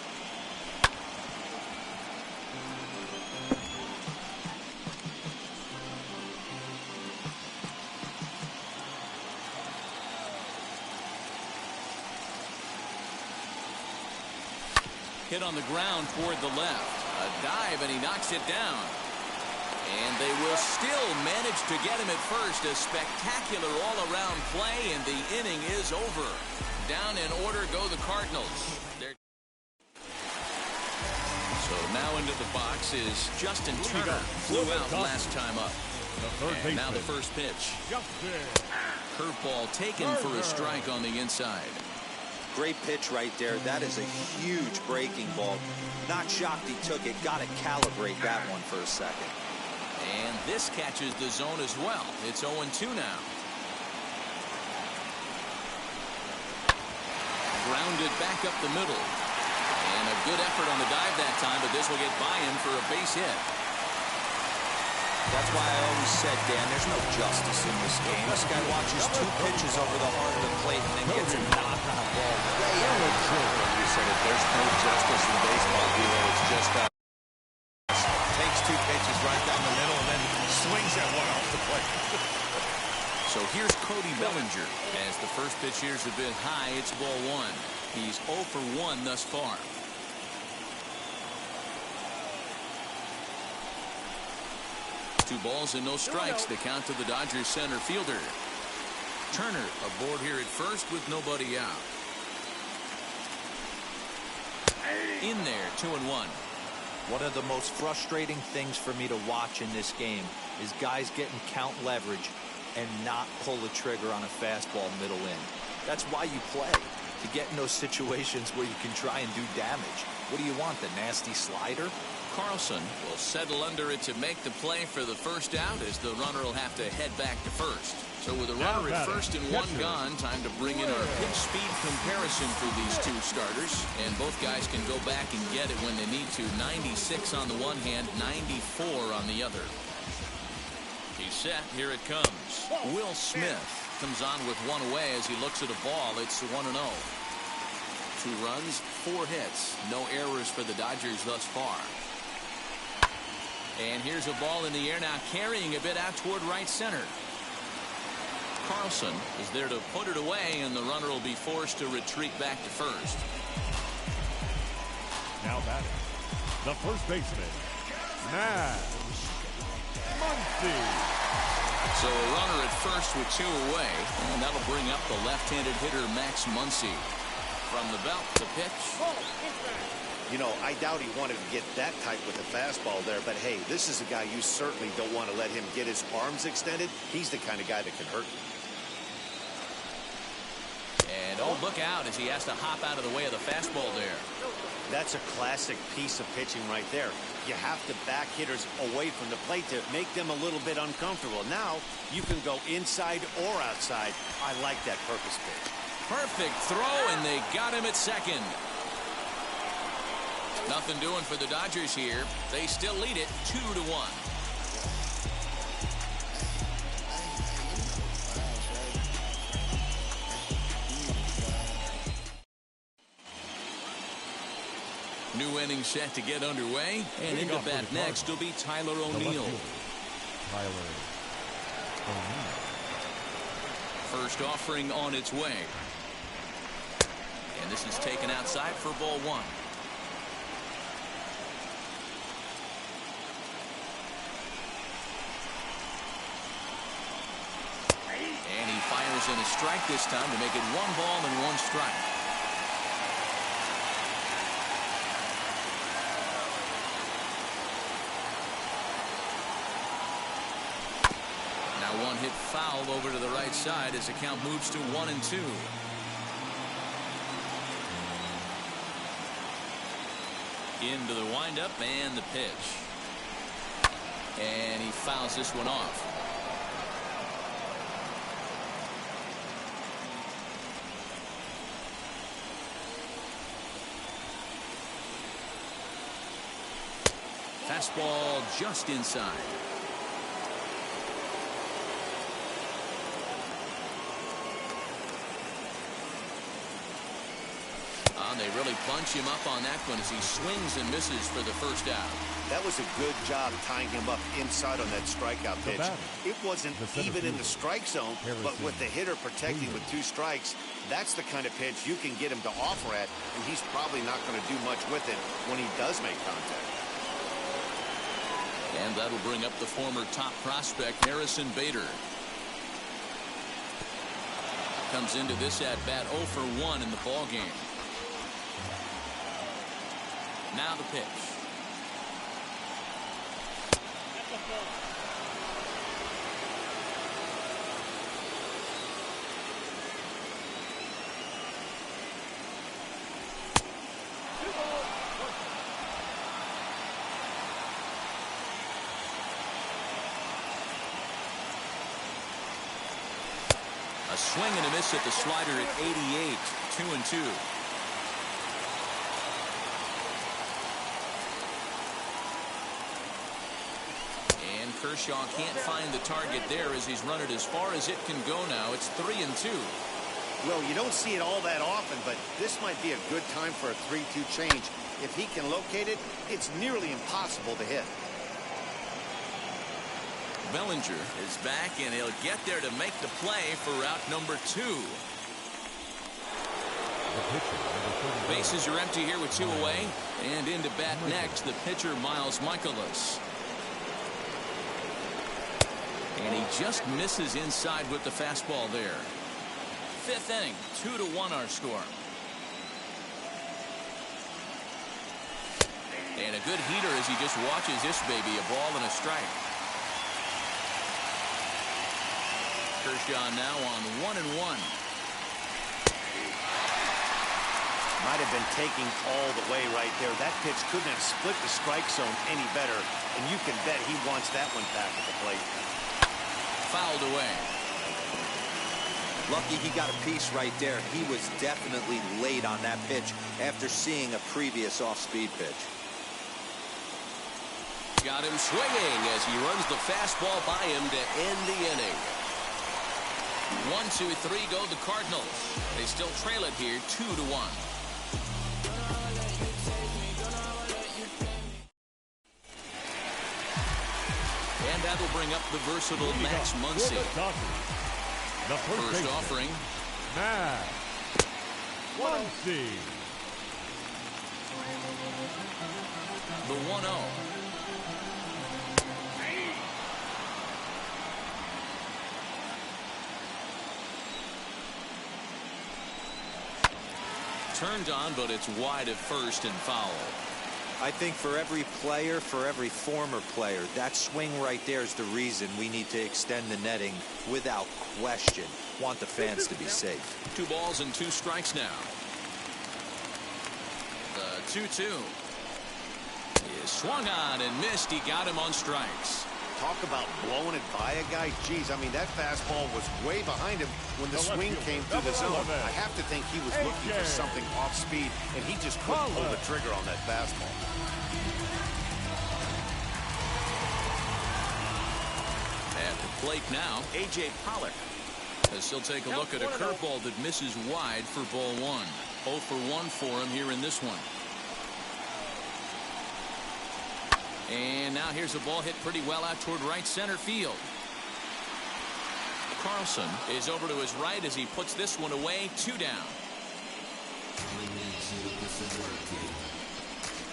Hit on the ground toward the left. A dive, and he knocks it down. And they will still manage to get him at first. A spectacular all-around play, and the inning is over. Down in order go the Cardinals. So now into the box is Justin Turner. Flew out last time up. And now the first pitch. Curveball taken for a strike on the inside. Great pitch right there. That is a huge breaking ball. Not shocked he took it. Got to calibrate that one for a second. And this catches the zone as well. It's 0-2 now. Grounded back up the middle. And a good effort on the dive that time, but this will get by him for a base hit. That's why I always said, Dan, there's no justice in this game. This guy watches 2 pitches over the heart of the plate and then gets a knock on a ball way out of the field. You said it, there's no justice in baseball, it's just takes 2 pitches right down the middle and then swings at one off the plate. So here's Cody Bellinger. As the first pitch here's a bit high, it's ball 1. He's 0 for 1 thus far. Two balls and no strikes. The count to the Dodgers center fielder. Turner aboard here at first with nobody out. In there, 2-1. One of the most frustrating things for me to watch in this game is guys getting count leverage and not pull the trigger on a fastball middle in. That's why you play, to get in those situations where you can try and do damage. What do you want, the nasty slider? Carlson will settle under it to make the play for the first out, as the runner will have to head back to first. So with a runner at first and 1 gone, time to bring in our pitch speed comparison for these 2 starters. And both guys can go back and get it when they need to. 96 on the one hand, 94 on the other. He's set. Here it comes. Will Smith comes on with 1 away as he looks at a ball. It's 1-0. 2 runs, 4 hits. No errors for the Dodgers thus far. And here's a ball in the air now, carrying a bit out toward right center. Carlson is there to put it away, and the runner will be forced to retreat back to first. Now batting, the first baseman, Matt Muncy. So a runner at first with 2 away, and that'll bring up the left-handed hitter Max Muncy. From the belt, the pitch. You know, I doubt he wanted to get that tight with the fastball there, but hey, this is a guy you certainly don't want to let him get his arms extended. He's the kind of guy that can hurt you. And oh, look out as he has to hop out of the way of the fastball there. That's a classic piece of pitching right there. You have to back hitters away from the plate to make them a little bit uncomfortable. Now you can go inside or outside. I like that purpose pitch. Perfect throw, and they got him at second. Nothing doing for the Dodgers here. They still lead it 2-1. New inning set to get underway, and into bat next will be Tyler O'Neill. First offering on its way. And this is taken outside for ball 1. And he fires in a strike this time to make it 1 ball and 1 strike. Now 1 hit foul over to the right side as the count moves to 1-2. Into the windup and the pitch. And he fouls this one off. Fastball just inside. They really bunch him up on that one as he swings and misses for the first out. That was a good job tying him up inside on that strikeout pitch. It wasn't even in the strike zone, but with the hitter protecting with 2 strikes, that's the kind of pitch you can get him to offer at, and he's probably not going to do much with it when he does make contact. And that'll bring up the former top prospect, Harrison Bader. Comes into this at-bat 0 for 1 in the ball game. Now the pitch. A swing and a miss at the slider at 88, 2-2. Kershaw can't find the target there as he's run it as far as it can go now. It's 3-2. Well, you don't see it all that often, but this might be a good time for a 3-2 change. If he can locate it, it's nearly impossible to hit. Bellinger is back, and he'll get there to make the play for route number 2. Bases are empty here with 2 away, and into bat next, the pitcher Miles Michaelis. And he just misses inside with the fastball there. 5th inning, 2-1 our score. And a good heater as he just watches this baby, a ball and a strike. Kershaw now on 1-1. Might have been taking all the way right there. That pitch couldn't have split the strike zone any better, and you can bet he wants that one back at the plate. Fouled away. Lucky he got a piece right there. He was definitely late on that pitch after seeing a previous off-speed pitch. Got him swinging as he runs the fastball by him to end the inning. 1-2-3 go the Cardinals. They still trail it here 2-1. And that'll bring up the versatile Max Muncy. The First offering. Max Muncy. The 1-0. Turned on, but it's wide at first and foul. I think for every player, for every former player, that swing right there is the reason we need to extend the netting without question. Want the fans to be safe. 2 balls and 2 strikes now. The 2-2. He swung on and missed. He got him on strikes. Talk about blowing it by a guy. Geez, I mean, that fastball was way behind him when the swing came through the zone. I have to think he was looking for something off speed, and he just couldn't pull the trigger on that fastball. At the plate now, A.J. Pollock. As he'll take a look at a curveball that misses wide for ball 1. 0 for 1 for him here in this one. And now here's a ball hit pretty well out toward right center field. Carlson is over to his right as he puts this one away. 2 down.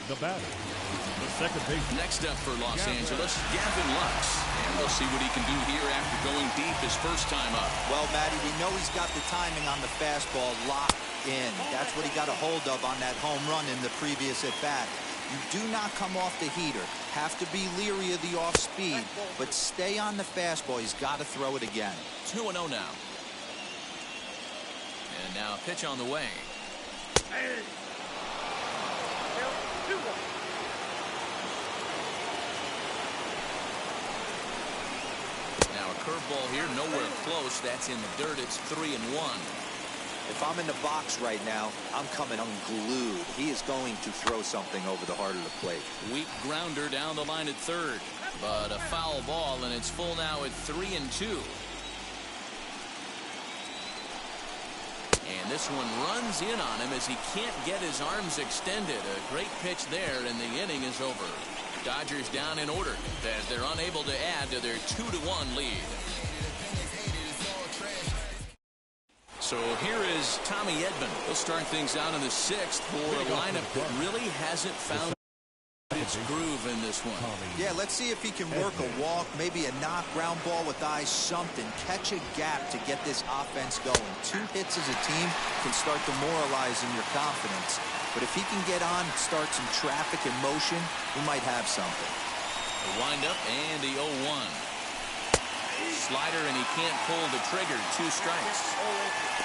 The batter, the second baseman. Next up for Los Angeles, Gavin Lux. And we'll see what he can do here after going deep his first time up. Well, Matty, we know he's got the timing on the fastball locked in. That's what he got a hold of on that home run in the previous at-bat. You do not come off the heater. Have to be leery of the off speed, but stay on the fastball. He's got to throw it again. 2-0 now. And now a pitch on the way. curveball here, nowhere close. That's in the dirt. It's 3-1. If I'm in the box right now, I'm coming unglued. He is going to throw something over the heart of the plate. Weak grounder down the line at third, but a foul ball, and it's full now at 3-2. And this one runs in on him as he can't get his arms extended. A great pitch there, and the inning is over. Dodgers down in order as they're unable to add to their 2-1 lead. So here is Tommy Edman. He'll start things out in the 6th for a lineup that really hasn't found its groove in this one. Yeah, let's see if he can work a walk, maybe a knock, ground ball with eyes, something. Catch a gap to get this offense going. 2 hits as a team can start demoralizing your confidence. But if he can get on, start some traffic in motion, we might have something. The windup and the 0-1. Slider, and he can't pull the trigger. 2 strikes.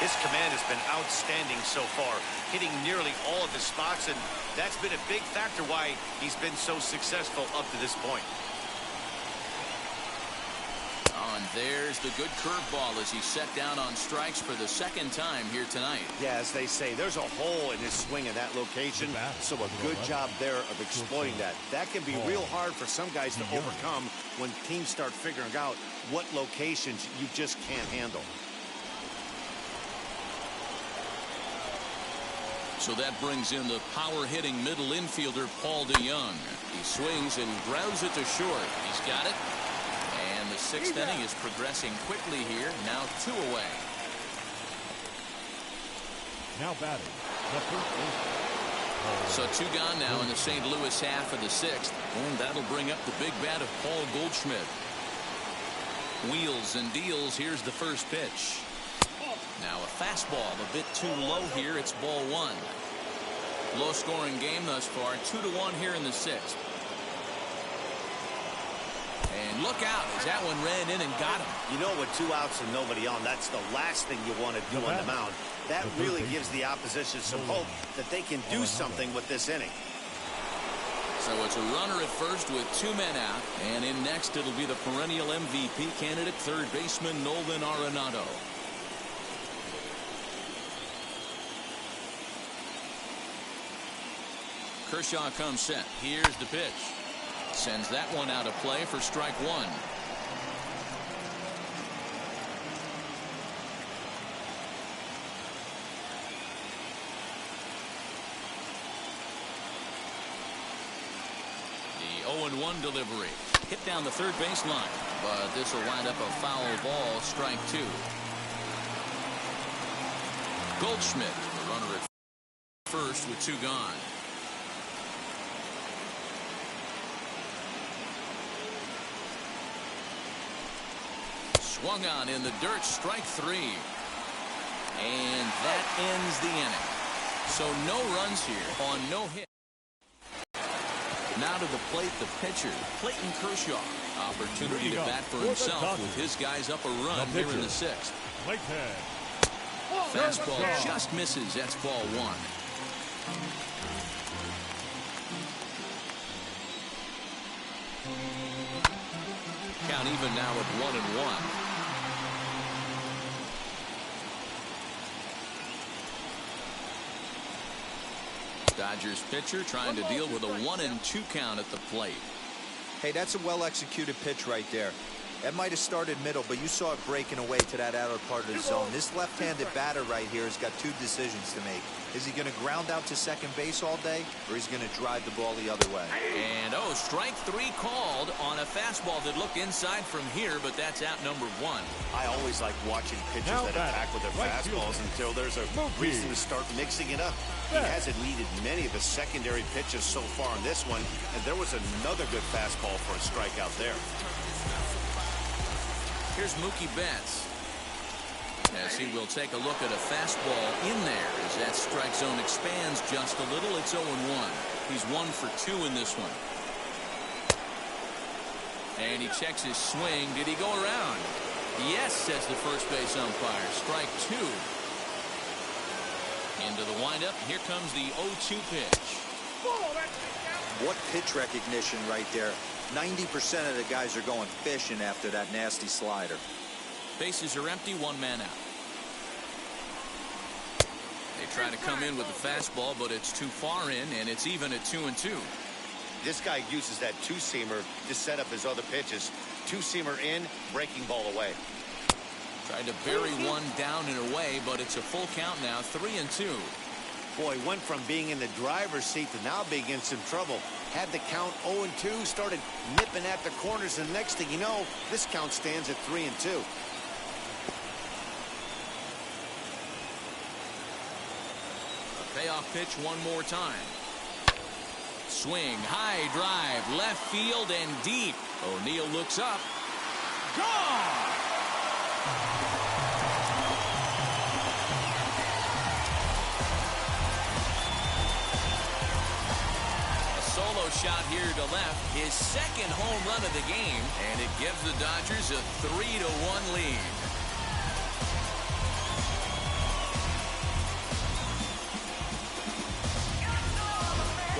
His command has been outstanding so far, hitting nearly all of his spots, and that's been a big factor why he's been so successful up to this point. And there's the good curveball as he's set down on strikes for the 2nd time here tonight. Yeah, as they say, there's a hole in his swing in that location, so a good job there of exploiting that. That can be real hard for some guys to overcome when teams start figuring out what locations you just can't handle. So that brings in the power-hitting middle infielder, Paul DeYoung. He swings and grounds it to short. He's got it. And the 6th inning is progressing quickly here. Now 2 away. Now batting, the first baseman. So 2 gone now in the St. Louis half of the 6th. And that'll bring up the big bat of Paul Goldschmidt. Wheels and deals. Here's the first pitch. Now a fastball a bit too low here. It's ball 1. Low scoring game thus far. 2-1 here in the 6th. And look out as that one ran in and got him. You know, with 2 outs and nobody on, that's the last thing you want to do on the mound. That really gives the opposition some hope that they can do something with this inning. So it's a runner at first with 2 men out. And in next it'll be the perennial MVP candidate, third baseman Nolan Arenado. Kershaw comes set. Here's the pitch. Sends that one out of play for strike 1. The 0-1 delivery. Hit down the third baseline. But this will wind up a foul ball. Strike 2. Goldschmidt, the runner at first with 2 gone. Swung on in the dirt, strike 3. And that ends the inning. So no runs here on no hit. Now to the plate, the pitcher, Clayton Kershaw. Opportunity to bat for himself with his guys up a run here in the 6th. Fastball just misses. That's ball 1. Count even now at 1-1. Dodgers pitcher trying to deal with a 1-2 count at the plate. Hey, that's a well-executed pitch right there. That might have started middle, but you saw it breaking away to that outer part of the zone. This left-handed batter right here has got 2 decisions to make. Is he going to ground out to second base all day, or is he going to drive the ball the other way? And, strike 3 called on a fastball that looked inside from here, but that's out number 1. I always like watching pitchers that attack with their fastballs until there's a reason to start mixing it up. He hasn't needed many of his secondary pitches so far in this one, and there was another good fastball for a strikeout there. Here's Mookie Betts as he will take a look at a fastball in there as that strike zone expands just a little. It's 0-1. He's 1 for 2 in this one. And he checks his swing. Did he go around? Yes, says the first base umpire. Strike 2. Into the windup. Here comes the 0-2 pitch. What pitch recognition right there. 90% of the guys are going fishing after that nasty slider. Bases are empty, one man out. They try to come in with the fastball, but it's too far in, and it's even at 2-2. This guy uses that two-seamer to set up his other pitches. Two-seamer in, breaking ball away. Tried to bury one down and away, but it's a full count now, 3-2. Boy, went from being in the driver's seat to now being in some trouble. Had the count 0-2, started nipping at the corners, and next thing you know, this count stands at 3-2. Payoff pitch one more time. Swing, high drive, left field and deep. O'Neill looks up. Gone! A solo shot here to left, his second home run of the game, and it gives the Dodgers a 3-1 lead.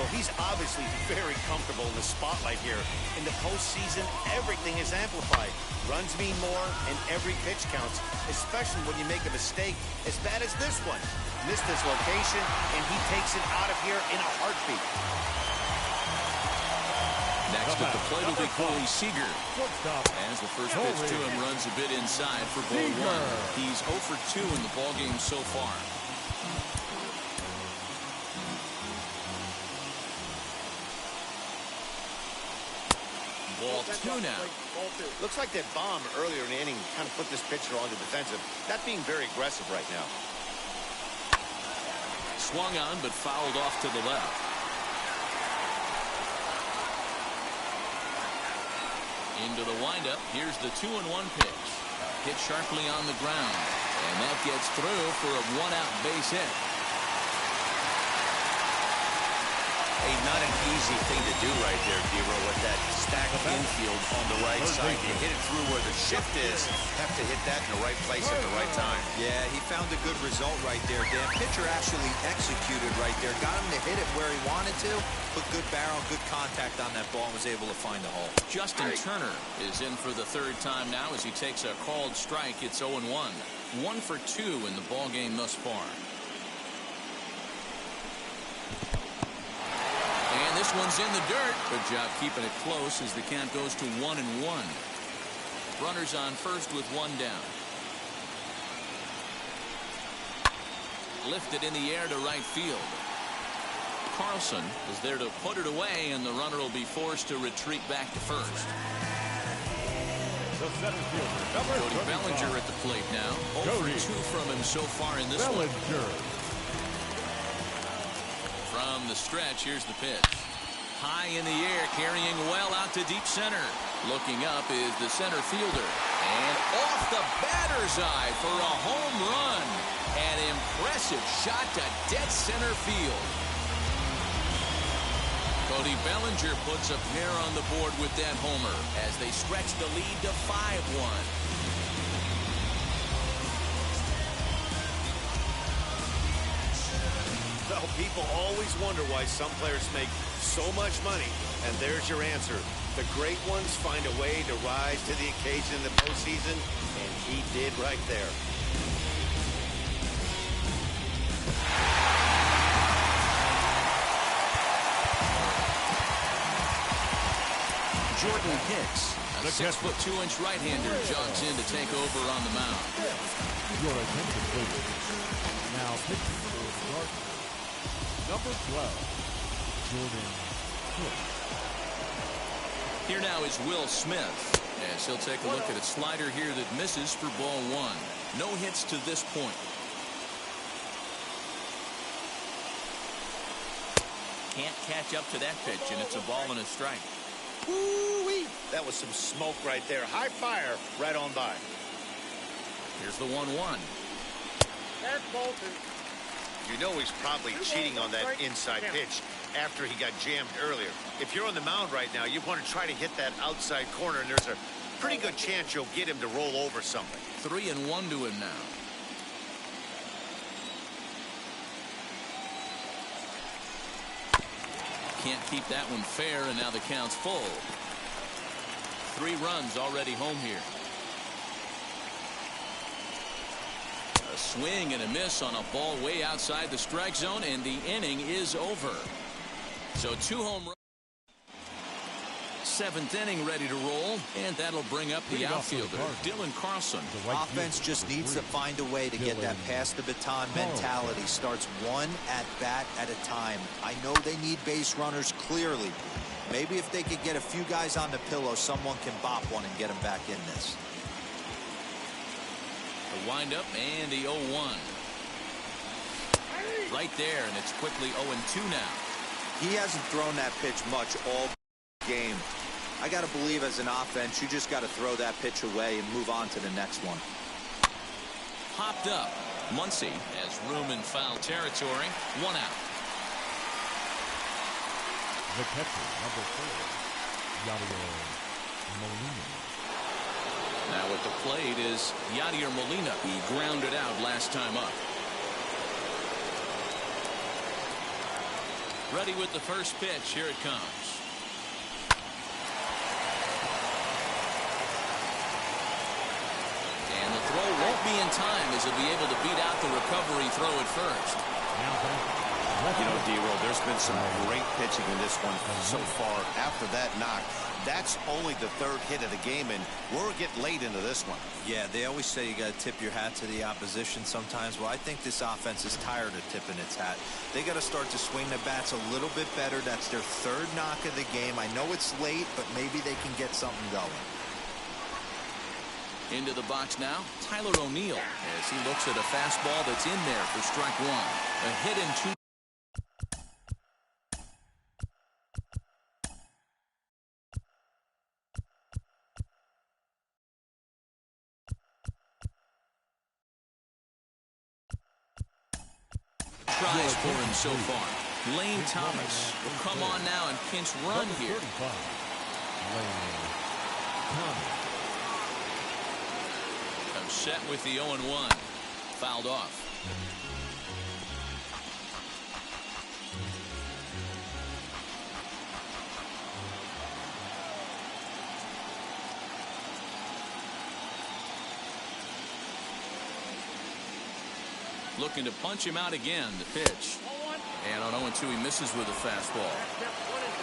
He's obviously very comfortable in the spotlight here. In the postseason, everything is amplified. Runs mean more, and every pitch counts, especially when you make a mistake as bad as this one. Missed his location, and he takes it out of here in a heartbeat. Next at the plate will be Corey Seager. As the first pitch to him runs a bit inside for ball one. He's 0 for 2 in the ballgame so far. Ball two now. Looks like that bomb earlier in the inning kind of put this pitcher on the defensive. Not being very aggressive right now. Swung on, but fouled off to the left. Into the windup. Here's the 2-1 pitch. Hit sharply on the ground. And that gets through for a one-out base hit. Not an easy thing to do right there, Dero, with that stacked infield on the right side. You hit it through where the shift is. Have to hit that in the right place at the right time. Yeah, he found a good result right there, Dan. Pitcher actually executed right there. Got him to hit it where he wanted to. Put good barrel, good contact on that ball and was able to find the hole. Justin Turner is in for the third time now as he takes a called strike. It's 0-1. 1 for 2 in the ballgame thus far. This one's in the dirt. Good job keeping it close as the count goes to 1-1. Runners on first with one down. Lifted in the air to right field. Carlson is there to put it away, and the runner will be forced to retreat back to first. The center fielder, Cody Bellinger at the plate now. 0 for 2 from him so far in this one. From the stretch, here's the pitch. High in the air, carrying well out to deep center. Looking up is the center fielder. And off the batter's eye for a home run. An impressive shot to dead center field. Cody Bellinger puts a pair on the board with that homer as they stretch the lead to 5-1. Well, people always wonder why some players make so much money, and there's your answer. The great ones find a way to rise to the occasion in the postseason, and he did right there. Jordan Hicks, a 6'2" right-hander, jogs in to take over on the mound. Your attention, please. Now pitching for the start. Number 12, Jordan Hicks. Here now is Will Smith, as he'll take a look at a slider here that misses for ball one. No hits to this point. Can't catch up to that pitch, and it's a ball and a strike. Woo-wee! That was some smoke right there. High fire right on by. Here's the 1-1. That's Bolton. You know he's probably cheating on that inside pitch after he got jammed earlier. If you're on the mound right now, you want to try to hit that outside corner, and there's a pretty good chance you'll get him to roll over something. 3-1 to him now. Can't keep that one fair, and now the count's full. 3 runs already home here. A swing and a miss on a ball way outside the strike zone, and the inning is over. So 2 home runs. 7th inning ready to roll, and that'll bring up the outfielder, Dylan Carlson. Offense just needs to find a way to get that pass the baton mentality. Starts one at bat at a time. I know they need base runners clearly. Maybe if they could get a few guys on the pillow, someone can bop one and get them back in this. The windup and the 0-1. Right there, and it's quickly 0-2 now. He hasn't thrown that pitch much all game. I got to believe as an offense, you just got to throw that pitch away and move on to the next one. Popped up. Muncy has room in foul territory. 1 out. The catcher, number 4, Yadier Molina. Now at the plate is Yadier Molina. He grounded out last time up. Ready with the first pitch. Here it comes. And the throw won't be in time as he'll be able to beat out the recovery throw at first. You know, D-Roll, there's been some great pitching in this one so far. After that knock, that's only the 3rd hit of the game, and we're getting late into this one. Yeah, they always say you got to tip your hat to the opposition sometimes. Well, I think this offense is tired of tipping its hat. They got to start to swing the bats a little bit better. That's their 3rd knock of the game. I know it's late, but maybe they can get something going. Into the box now, Tyler O'Neill, as he looks at a fastball that's in there for strike 1. A hit in 2. Tries for him so far. Lane Thomas will come on now and pinch run here. Comes set with the 0-1. Fouled off. Looking to punch him out again. The pitch. And on 0-2, he misses with a fastball.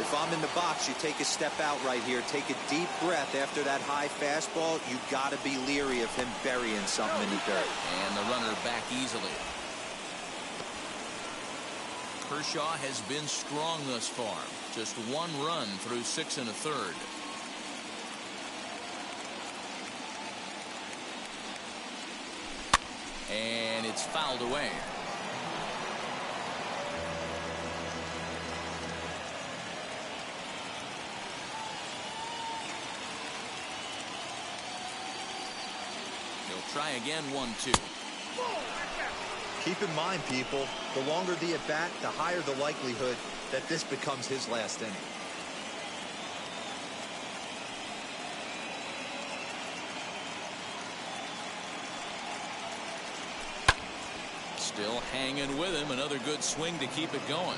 If I'm in the box, you take a step out right here. Take a deep breath after that high fastball. You got to be leery of him burying something in the dirt. And the runner back easily. Kershaw has been strong thus far. Just 1 run through 6 1/3. And it's fouled away. He'll try again. 1-2. Keep in mind, people, the longer the at-bat, the higher the likelihood that this becomes his last inning. Still hanging with him. Another good swing to keep it going.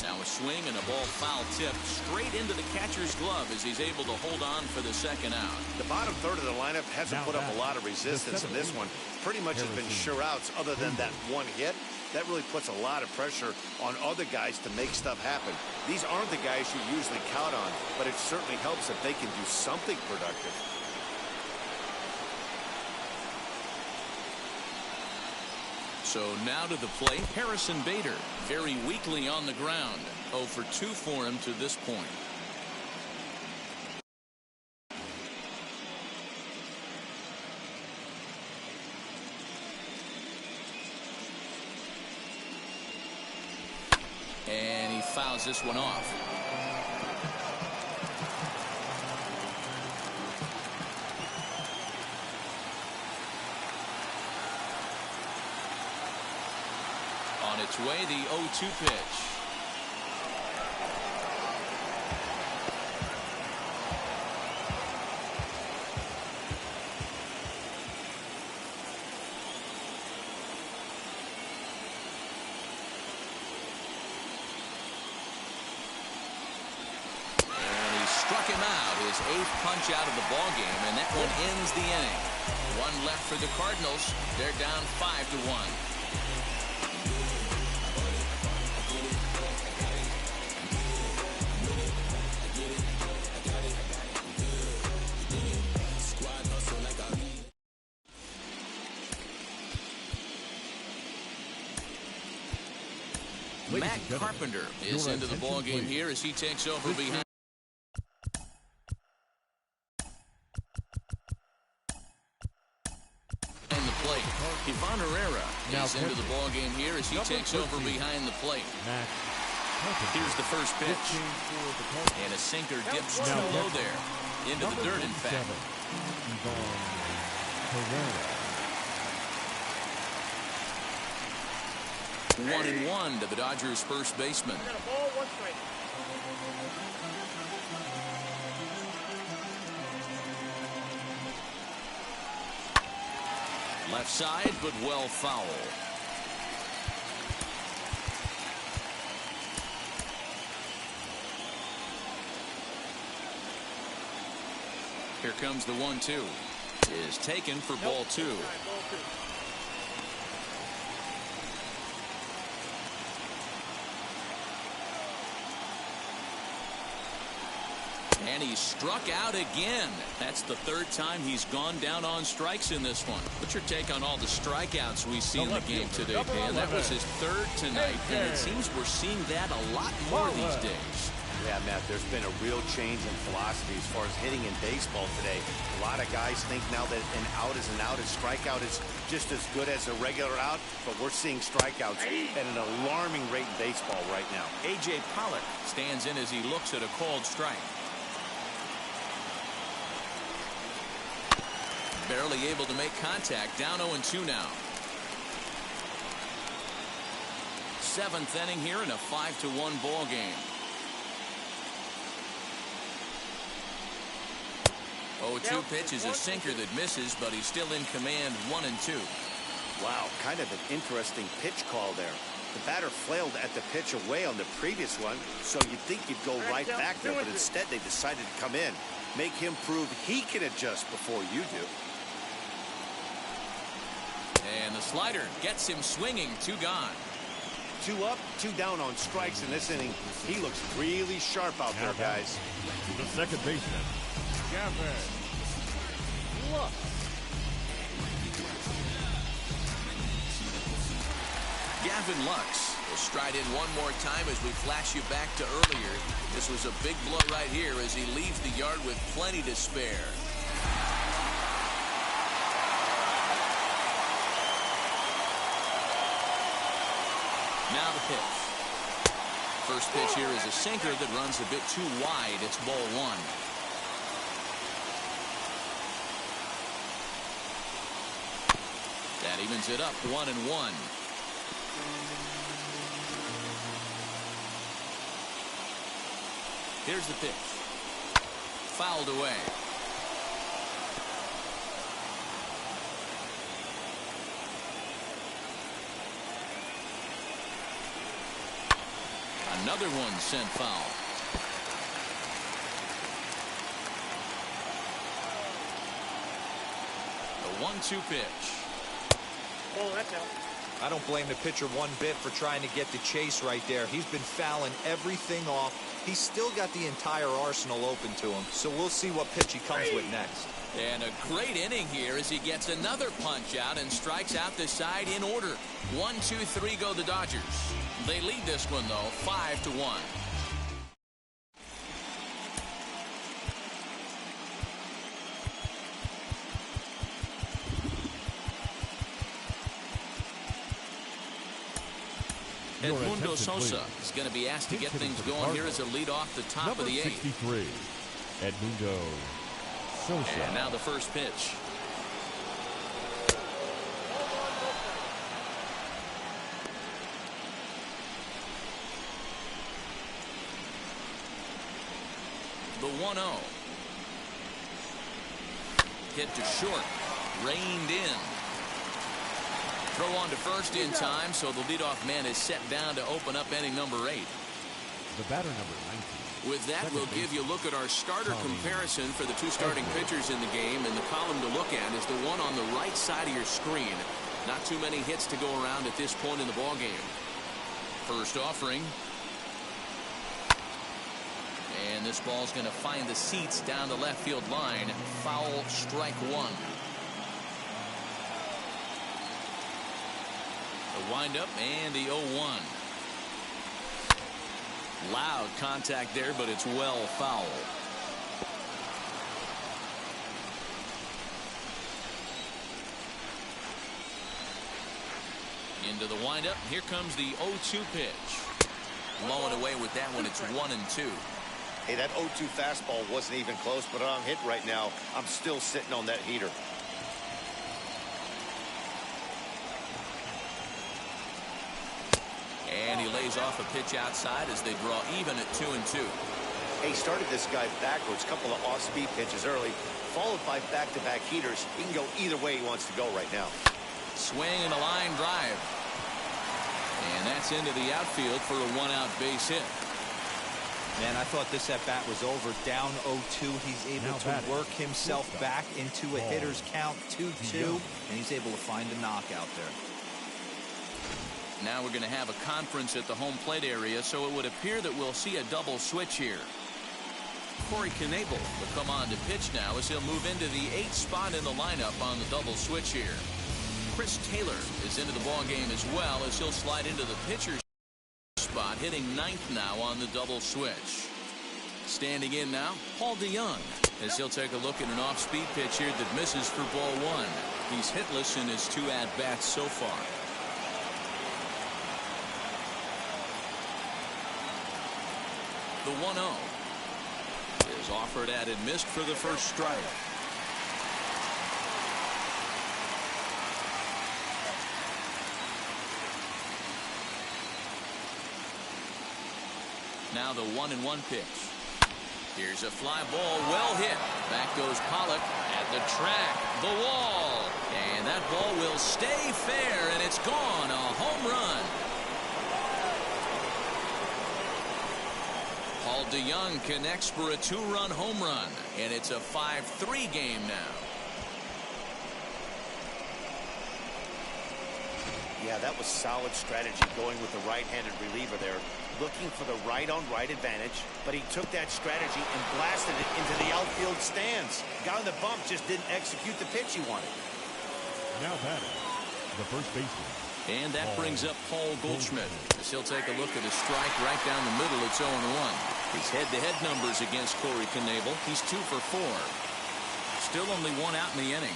Now a swing and a ball foul tip straight into the catcher's glove as he's able to hold on for the 2nd out. The bottom 3rd of the lineup hasn't put up a lot of resistance in this one. Pretty much has been sure outs other than that 1 hit. That really puts a lot of pressure on other guys to make stuff happen. These aren't the guys you usually count on, but it certainly helps if they can do something productive. So now to the plate, Harrison Bader, very weakly on the ground. 0 for 2 for him to this point. And he fouls this one off. On its way, the 0-2 pitch. him out, his 8th punch out of the ball game, and that one ends the inning. One left for the Cardinals. They're down 5-1. Matt Carpenter is into the ball game here as he takes over behind. And the plate. Ivan Herrera is into the ball game here as he takes over behind the plate. Here's the first pitch. And a sinker dips too low there. Into the dirt, in fact. Herrera. 1-1 to the Dodgers' first baseman. Got a ball, 1 strike. Left side, but well foul. Here comes the 1-2. Is taken for ball 2. Ball 2. And he's struck out again. That's the 3rd time he's gone down on strikes in this one. What's your take on all the strikeouts we see in the game today, Dan? That was his 3rd tonight, and it seems we're seeing that a lot more these days. Yeah, Matt, there's been a real change in philosophy as far as hitting in baseball today. A lot of guys think now that an out is an out, a strikeout is just as good as a regular out, but we're seeing strikeouts at an alarming rate in baseball right now. A.J. Pollock stands in as he looks at a called strike. Barely able to make contact. Down 0-2 now. 7th inning here in a 5-1 ball game. 0-2 pitch is a sinker that misses, but he's still in command. 1-2. Wow, kind of an interesting pitch call there. The batter flailed at the pitch away on the previous one, so you'd think you'd go right back there, but instead they decided to come in, make him prove he can adjust before you do. And the slider gets him swinging. 2 gone. 2 up, 2 down on strikes in this inning. He looks really sharp out there, guys. The second baseman, Gavin Lux. Gavin Lux will stride in one more time as we flash you back to earlier. This was a big blow right here as he leaves the yard with plenty to spare. Now the pitch. First pitch here is a sinker that runs a bit too wide. It's ball 1. That evens it up 1-1. Here's the pitch. Fouled away. Another one sent foul. The 1-2 pitch. Oh, that's out. I don't blame the pitcher one bit for trying to get the chase right there. He's been fouling everything off. He's still got the entire arsenal open to him, so we'll see what pitch he comes with next. And a great inning here as he gets another punch out and strikes out the side in order. 1, 2, 3 go the Dodgers. They lead this one, though, 5-1. Edmundo Sosa is going to be asked to get things going here as a lead off the top of the 8th. 63, Edmundo Sosa. And now the first pitch. The 1-0. Hit to short. Reined in. Throw on to first in time, so the leadoff man is set down to open up inning number 8. The batter, number 19, With that, we'll give you a look at our starter comparison for the two starting pitchers in the game. And the column to look at is the one on the right side of your screen. Not too many hits to go around at this point in the ballgame. First offering. And this ball's going to find the seats down the left field line. Foul, strike one. The windup and the 0-1. Loud contact there, but it's well foul. Into the windup. Here comes the 0-2 pitch. Blowing away with that one. It's 1-2. Hey, that 0-2 fastball wasn't even close, but I'm hit right now. I'm still sitting on that heater. And he lays off a pitch outside as they draw even at 2-2. He started this guy backwards, couple of off-speed pitches early, followed by back-to-back heaters. He can go either way he wants to go right now. Swing and a line drive. And that's into the outfield for a one-out base hit. Man, I thought this at-bat was over. Down 0-2. He's able to work himself back into a hitter's count, 2-2, and he's able to find a knockout there. Now we're going to have a conference at the home plate area, so it would appear that we'll see a double switch here. Corey Knebel will come on to pitch now as he'll move into the 8th spot in the lineup on the double switch here. Chris Taylor is into the ball game as well as he'll slide into the pitcher's spot, hitting 9th now on the double switch. Standing in now, Paul DeYoung, as he'll take a look at an off-speed pitch here that misses for ball one. He's hitless in his 2 at-bats so far. The 1-0 is offered at and missed for the first strike. Now the 1-1 pitch. Here's a fly ball, well hit. Back goes Pollock at the track, the wall, and that ball will stay fair, and it's gone. A home run. Paul DeYoung connects for a 2-run home run, and it's a 5-3 game now. Yeah, that was solid strategy going with the right-handed reliever there, looking for the right-on-right advantage, but he took that strategy and blasted it into the outfield stands. Guy on the bump just didn't execute the pitch he wanted. Now batting, the first baseman. And that brings up Paul Goldschmidt, as he'll take a look at a strike right down the middle. It's 0-1. His head-to-head numbers against Corey Knebel. He's 2 for 4. Still only 1 out in the inning.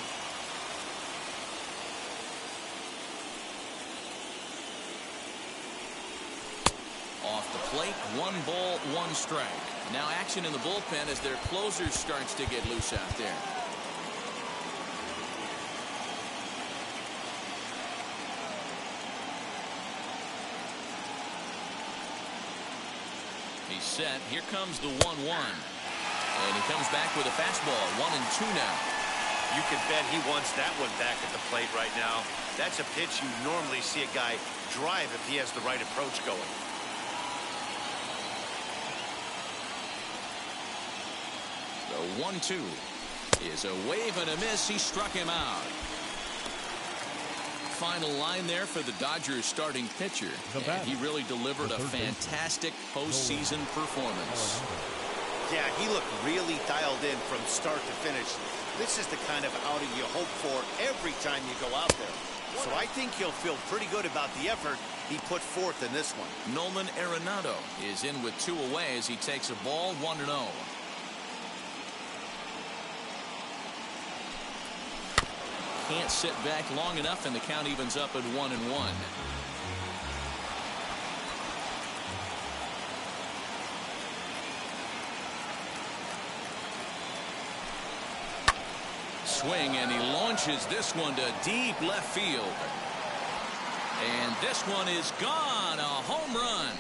Off the plate, 1 ball, 1 strike. Now action in the bullpen as their closer starts to get loose out there. He's set. Here comes the 1-1. And he comes back with a fastball. 1-2 now. You can bet he wants that one back at the plate right now. That's a pitch you normally see a guy drive if he has the right approach going. The 1-2 is a wave and a miss. He struck him out. Final line there for the Dodgers starting pitcher. And he really delivered a fantastic postseason performance. Yeah, he looked really dialed in from start to finish. This is the kind of outing you hope for every time you go out there. So I think he'll feel pretty good about the effort he put forth in this one. Nolan Arenado is in with 2 away as he takes a ball, 1-0. Can't sit back long enough, and the count evens up at 1-1. Swing, and he launches this one to deep left field. And this one is gone. A home run.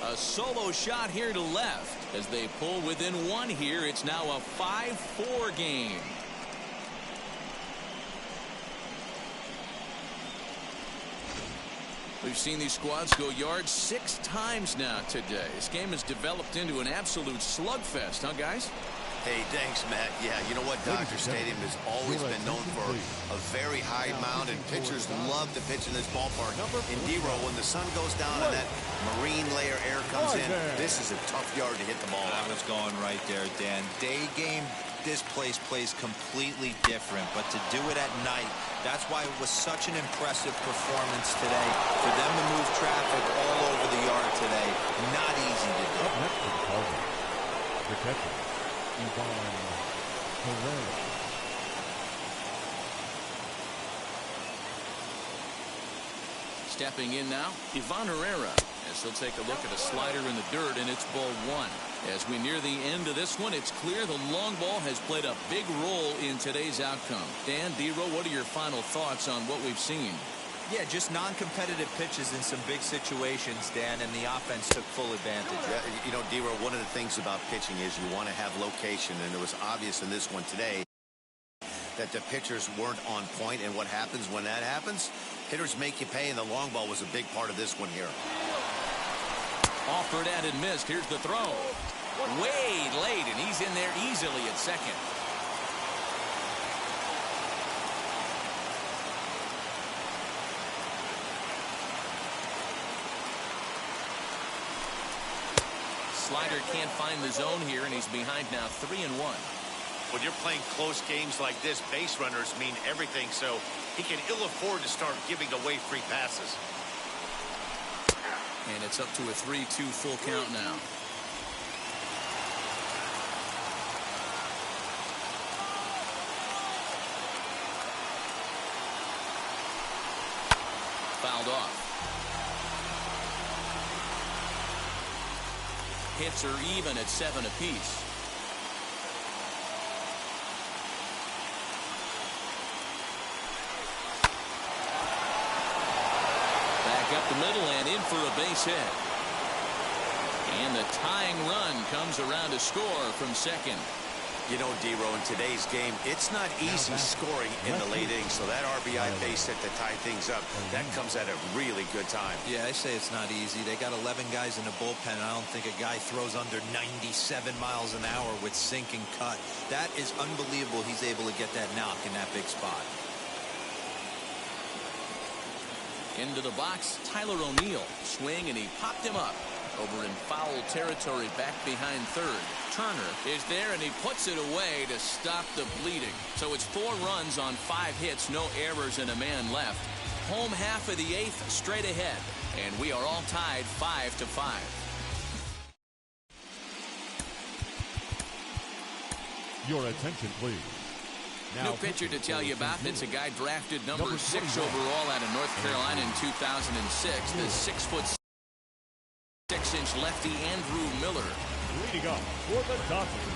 A solo shot here to left as they pull within 1 here. It's now a 5-4 game. We've seen these squads go yards 6 times now today. This game has developed into an absolute slugfest, huh, guys? Hey, thanks, Matt. Yeah, you know what? Dodger Stadium has always been known for a very high mound, and pitchers love to pitch in this ballpark. In D-Row, when the sun goes down and that marine layer air comes in, this is a tough yard to hit the ball. I was going right there, Dan. Day game, this place plays completely different, but to do it at night, that's why it was such an impressive performance today. For them to move traffic all over the yard today, not easy to do. Up next for the Cardinals, the catcher, Herrera. Stepping in now, Ivan Herrera, as he'll take a look at a slider in the dirt, and it's ball 1. As we near the end of this one, it's clear the long ball has played a big role in today's outcome. Dan, D-Row, what are your final thoughts on what we've seen? Yeah, just non-competitive pitches in some big situations, Dan, and the offense took full advantage. Yeah, you know, D-Row, one of the things about pitching is you want to have location, and it was obvious in this one today that the pitchers weren't on point, and what happens when that happens? Hitters make you pay, and the long ball was a big part of this one here. Offered at and missed. Here's the throw. Way late, and he's in there easily at second. Slider can't find the zone here, and he's behind now 3-1. When you're playing close games like this, base runners mean everything, so he can ill afford to start giving away free passes. And it's up to a 3-2 full count now. Fouled off. Hits are even at 7 apiece. Up the middle and in for a base hit. And the tying run comes around to score from second. You know, D-Row, in today's game, it's not easy scoring in the late innings, so that RBI base hit to tie things up, that comes at a really good time. Yeah, I say it's not easy. They got 11 guys in the bullpen, and I don't think a guy throws under 97 miles an hour with sink and cut. That is unbelievable he's able to get that knock in that big spot. Into the box, Tyler O'Neill. Swing, and he popped him up. Over in foul territory back behind third. Turner is there, and he puts it away to stop the bleeding. So it's 4 runs on 5 hits, no errors, and a man left. Home half of the 8th straight ahead, and we are all tied 5-5. Your attention, please. New pitcher to tell you about. It's a guy drafted number 6 overall out of North Carolina in 2006. The 6'6" lefty Andrew Miller. Leading up for the Dodgers,